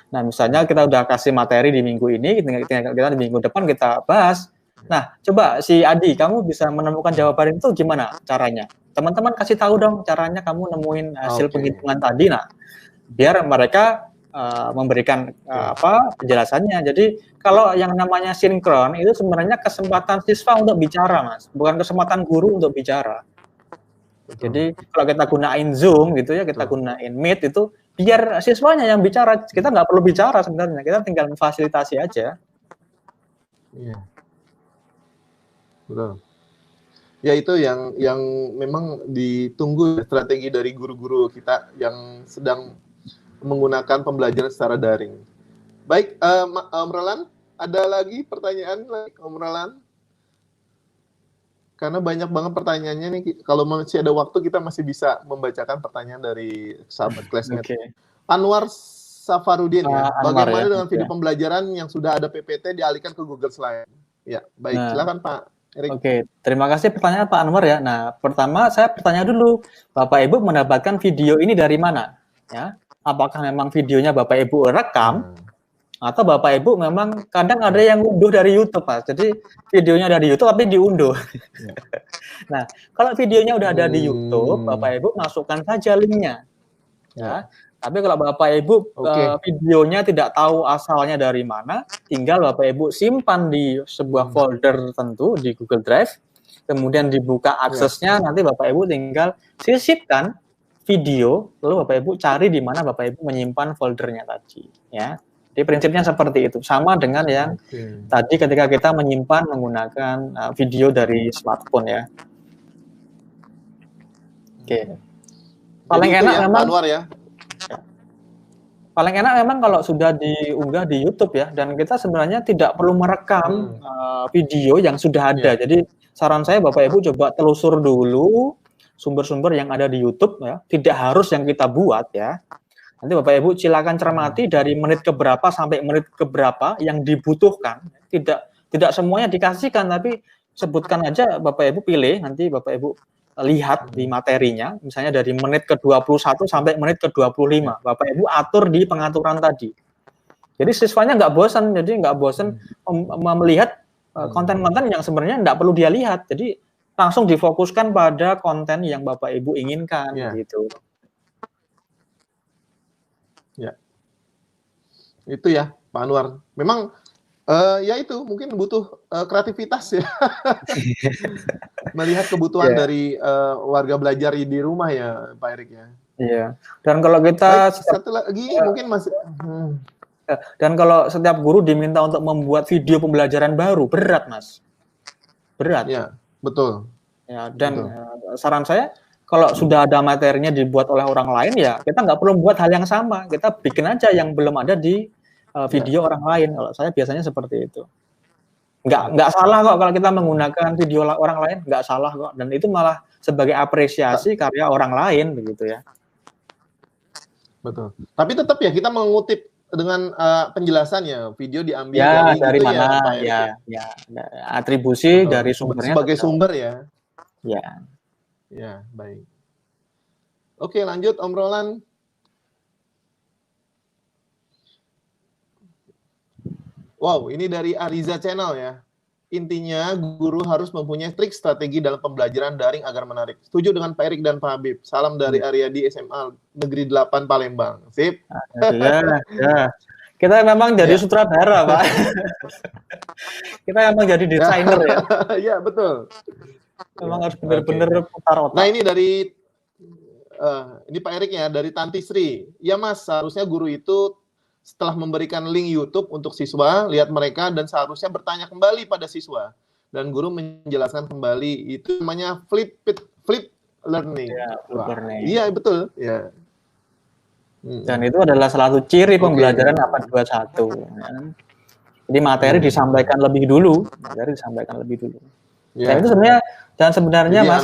Nah, misalnya kita udah kasih materi di minggu ini, kita di minggu depan kita bahas. Nah, coba si Adi, kamu bisa menemukan jawaban itu gimana caranya? Teman-teman kasih tahu dong caranya kamu nemuin hasil Oke. penghitungan tadi. Nah, biar mereka memberikan penjelasannya. Jadi kalau yang namanya sinkron itu sebenarnya kesempatan siswa untuk bicara, Mas, bukan kesempatan guru untuk bicara. Betul. Jadi kalau kita gunain Zoom gitu ya, kita gunain Meet itu biar siswanya yang bicara. Kita nggak perlu bicara sebenarnya, kita tinggal memfasilitasi aja. Iya. Betul. Ya itu yang memang ditunggu strategi dari guru-guru kita yang sedang menggunakan pembelajaran secara daring. Baik, Om Roland, ada lagi pertanyaan Om Roland? Karena banyak banget pertanyaannya nih. Kalau masih ada waktu kita masih bisa membacakan pertanyaan dari sahabat classmate. Okay. Anwar Safarudin ya. Anwar, bagaimana ya? dengan video pembelajaran yang sudah ada PPT dialihkan ke Google Slide? Ya, baik. Silakan Pak Erik. Oke, terima kasih pertanyaan Pak Anwar ya. Nah, pertama saya bertanya dulu, Bapak Ibu mendapatkan video ini dari mana? Ya, apakah memang videonya Bapak Ibu rekam? Atau Bapak Ibu memang kadang ada yang unduh dari YouTube, Pak. Jadi videonya dari YouTube tapi diunduh. Nah, kalau videonya udah ada di YouTube, Bapak Ibu masukkan saja linknya. Ya. Tapi kalau Bapak Ibu videonya tidak tahu asalnya dari mana, tinggal Bapak Ibu simpan di sebuah folder tertentu di Google Drive, kemudian dibuka aksesnya, nanti Bapak Ibu tinggal sisipkan video, lalu Bapak Ibu cari di mana Bapak Ibu menyimpan foldernya tadi. Ya. Jadi prinsipnya seperti itu, sama dengan yang tadi ketika kita menyimpan menggunakan video dari smartphone ya. Oke. Paling jadi enak ya, memang Anwar ya. Paling enak memang kalau sudah diunggah di YouTube ya, dan kita sebenarnya tidak perlu merekam video yang sudah ada. Jadi saran saya Bapak Ibu coba telusur dulu sumber-sumber yang ada di YouTube ya, tidak harus yang kita buat ya. Nanti Bapak Ibu silakan cermati dari menit keberapa sampai menit keberapa yang dibutuhkan. Tidak semuanya dikasihkan, tapi sebutkan aja Bapak Ibu pilih, nanti Bapak Ibu lihat di materinya, misalnya dari menit ke-21 sampai menit ke-25. Bapak Ibu atur di pengaturan tadi. Jadi siswanya nggak bosan, melihat konten-konten yang sebenarnya nggak perlu dia lihat. Jadi langsung difokuskan pada konten yang Bapak Ibu inginkan gitu. Ya. Itu ya, Pak Anwar. Memang ya itu mungkin butuh kreativitas ya. Melihat kebutuhan dari warga belajar di rumah ya, Pak Erik ya. Iya. Dan kalau kita satu lagi mungkin masih dan kalau setiap guru diminta untuk membuat video pembelajaran baru, berat, Mas. Berat. Ya, betul. Ya, dan saran saya kalau sudah ada materinya dibuat oleh orang lain ya, kita nggak perlu membuat hal yang sama. Kita bikin aja yang belum ada di video orang lain. Kalau saya biasanya seperti itu. Nggak salah kok kalau kita menggunakan video orang lain, nggak salah kok. Dan itu malah sebagai apresiasi karya orang lain, begitu ya. Betul. Tapi tetap ya kita mengutip dengan penjelasannya, video diambil dari gitu mana, ya. Atribusi dari sumbernya. Sebagai sumber ya. Ya. Ya, baik. Oke, lanjut Om Roland. Wow, ini dari Ariza Channel ya. Intinya, guru harus mempunyai trik strategi dalam pembelajaran daring agar menarik. Setuju dengan Pak Erik dan Pak Habib. Salam dari Aryadi SMA Negeri 8 Palembang. Sip. Ya. Kita memang jadi sutradara, Pak. Kita memang jadi desainer ya. Iya, betul. Memang harus benar-benar putar otak. Nah, ini dari ini Pak Erik ya, dari Tanti Sri. Ya Mas, seharusnya guru itu setelah memberikan link YouTube untuk siswa, lihat mereka dan seharusnya bertanya kembali pada siswa. Dan guru menjelaskan kembali, itu namanya flip learning. Iya, betul. Ya. Dan itu adalah salah satu ciri pembelajaran abad 21. Ya. Jadi materi disampaikan lebih dulu. Dan itu sebenarnya Mas,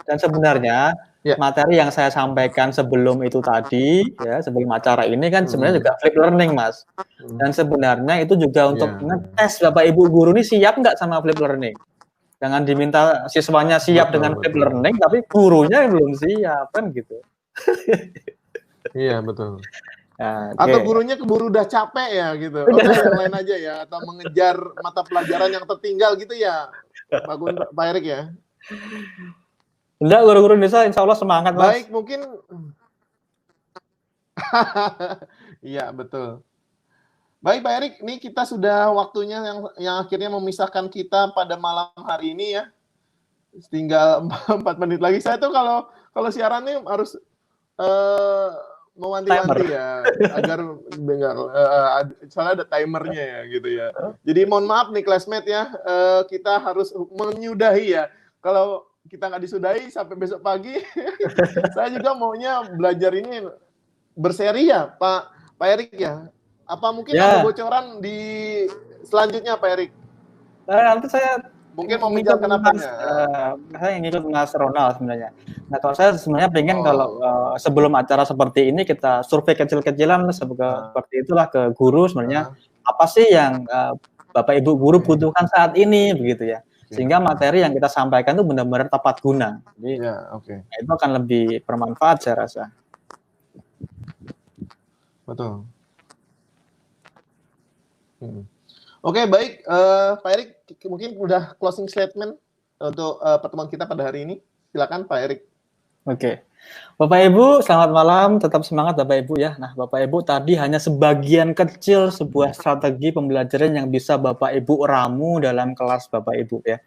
dan sebenarnya materi yang saya sampaikan sebelum itu tadi, ya sebelum acara ini kan sebenarnya juga flip learning, Mas. Dan sebenarnya itu juga untuk ngetes Bapak Ibu guru ini siap nggak sama flip learning. Jangan diminta siswanya siap dengan flip learning, tapi gurunya belum siap kan gitu. Iya betul. Nah, atau gurunya keburu udah capek ya gitu. Yang lain aja ya, atau mengejar mata pelajaran yang tertinggal gitu ya, Pak Erik ya. Enggak, guru-guru Indonesia insya Allah semangat, Mas. Baik, mungkin iya, betul. Baik, Pak Erik, ini kita sudah waktunya yang akhirnya memisahkan kita pada malam hari ini ya. Tinggal 4 menit lagi. Saya tuh kalau siaran nih harus mewanti-wanti ya agar dengar soalnya ada timernya ya gitu ya. Jadi mohon maaf nih classmate ya, kita harus menyudahi ya. Kalau kita nggak disudahi sampai besok pagi, saya juga maunya belajar ini berseri ya, Pak Erik ya. Apa mungkin ada bocoran di selanjutnya, Pak Erik? Nanti saya mungkin mau menjelaskan apanya? Saya ngikut Mas Ronald sebenarnya. Nah, kalau saya sebenarnya pengen kalau sebelum acara seperti ini kita survei kecil-kecilan seperti itulah ke guru sebenarnya apa sih yang Bapak Ibu guru butuhkan saat ini begitu ya. Sehingga materi yang kita sampaikan itu benar-benar tepat guna. Jadi itu akan lebih bermanfaat saya rasa. Betul. Oke, baik, Pak Erik, mungkin udah closing statement untuk pertemuan kita pada hari ini. Silakan, Pak Erik. Oke, Bapak Ibu, selamat malam. Tetap semangat, Bapak Ibu ya. Nah, Bapak Ibu tadi hanya sebagian kecil sebuah strategi pembelajaran yang bisa Bapak Ibu ramu dalam kelas Bapak Ibu ya.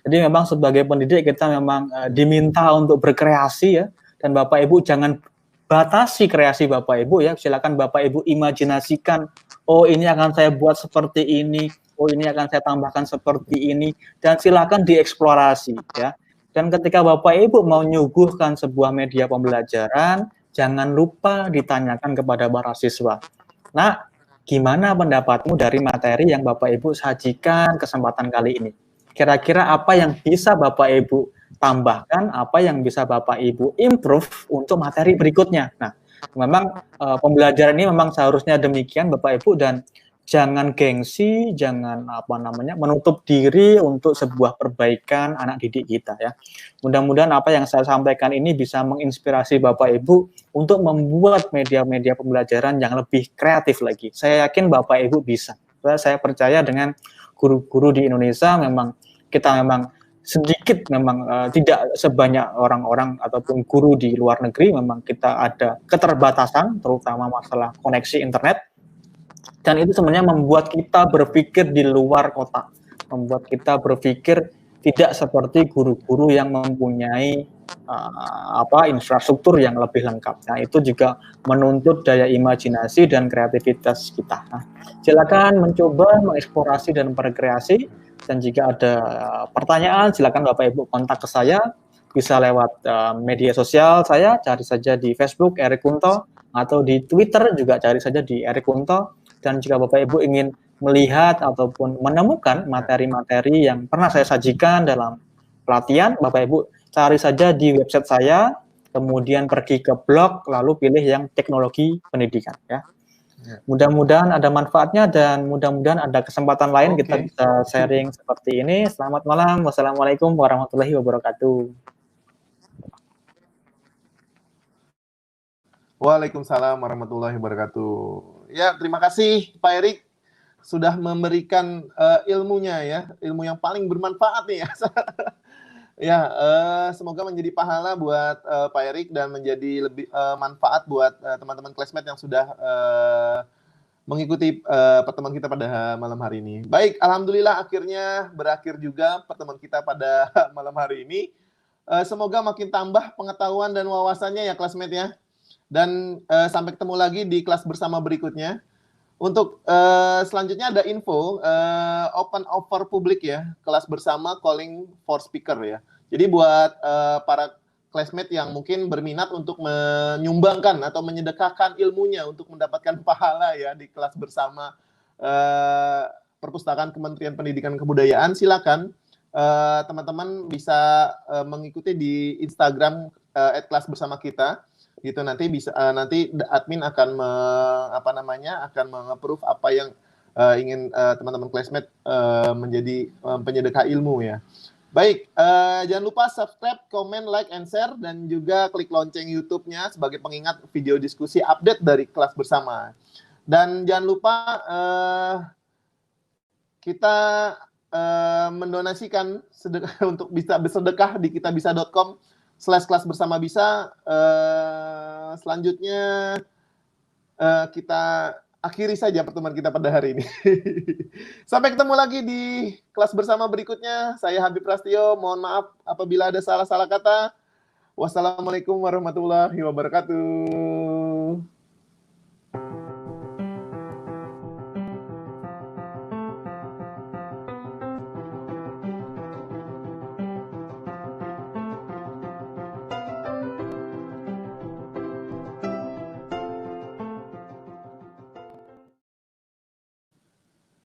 Jadi memang sebagai pendidik kita memang diminta untuk berkreasi ya. Dan Bapak Ibu jangan batasi kreasi Bapak Ibu ya. Silakan Bapak Ibu imajinasikan, oh ini akan saya buat seperti ini, oh ini akan saya tambahkan seperti ini, dan silakan dieksplorasi ya. Dan ketika Bapak Ibu mau nyuguhkan sebuah media pembelajaran, jangan lupa ditanyakan kepada para siswa. Nah, gimana pendapatmu dari materi yang Bapak Ibu sajikan kesempatan kali ini? Kira-kira apa yang bisa Bapak Ibu tambahkan, apa yang bisa Bapak Ibu improve untuk materi berikutnya. Nah, memang pembelajaran ini memang seharusnya demikian Bapak Ibu, dan jangan gengsi, jangan menutup diri untuk sebuah perbaikan anak didik kita ya. Mudah-mudahan apa yang saya sampaikan ini bisa menginspirasi Bapak Ibu untuk membuat media-media pembelajaran yang lebih kreatif lagi. Saya yakin Bapak Ibu bisa. Saya percaya dengan guru-guru di Indonesia kita memang sedikit tidak sebanyak orang-orang ataupun guru di luar negeri. Memang kita ada keterbatasan terutama masalah koneksi internet, dan itu sebenarnya membuat kita berpikir di luar kotak, membuat kita berpikir tidak seperti guru-guru yang mempunyai infrastruktur yang lebih lengkap. Nah, itu juga menuntut daya imajinasi dan kreativitas kita. Nah, silakan mencoba mengeksplorasi dan berkreasi. Dan jika ada pertanyaan, silakan Bapak Ibu kontak ke saya, bisa lewat media sosial saya, cari saja di Facebook Erik Kunto, atau di Twitter juga cari saja di Erik Kunto. Dan jika Bapak Ibu ingin melihat ataupun menemukan materi-materi yang pernah saya sajikan dalam pelatihan, Bapak Ibu cari saja di website saya, kemudian pergi ke blog, lalu pilih yang teknologi pendidikan ya. Mudah-mudahan ada manfaatnya dan mudah-mudahan ada kesempatan lain kita bisa sharing seperti ini. Selamat malam. Wassalamualaikum warahmatullahi wabarakatuh. Waalaikumsalam warahmatullahi wabarakatuh. Ya, terima kasih Pak Erik sudah memberikan ilmunya ya, ilmu yang paling bermanfaat nih ya. Ya, semoga menjadi pahala buat Pak Erik dan menjadi lebih manfaat buat teman-teman classmate yang sudah mengikuti pertemuan kita pada malam hari ini. Baik, alhamdulillah akhirnya berakhir juga pertemuan kita pada malam hari ini. Semoga makin tambah pengetahuan dan wawasannya ya classmate ya. Dan sampai ketemu lagi di kelas bersama berikutnya. Untuk selanjutnya ada info open offer publik ya, kelas bersama calling for speaker ya. Jadi buat para classmate yang mungkin berminat untuk menyumbangkan atau menyedekahkan ilmunya untuk mendapatkan pahala ya di kelas bersama Perpustakaan Kementerian Pendidikan dan Kebudayaan, silakan teman-teman bisa mengikuti di Instagram @kelas bersama kita. Gitu nanti bisa nanti admin akan akan meng-approve apa yang ingin teman-teman classmate menjadi penyedekah ilmu ya. Baik, jangan lupa subscribe, comment, like, and share, dan juga klik lonceng YouTube-nya sebagai pengingat video diskusi update dari kelas bersama. Dan jangan lupa kita mendonasikan untuk bisa bersedekah di kitabisa.com slash kelas bersama bisa. Selanjutnya kita akhiri saja pertemuan kita pada hari ini. Sampai ketemu lagi di kelas bersama berikutnya. Saya Habib Prasetyo. Mohon maaf apabila ada salah-salah kata. Wassalamualaikum warahmatullahi wabarakatuh.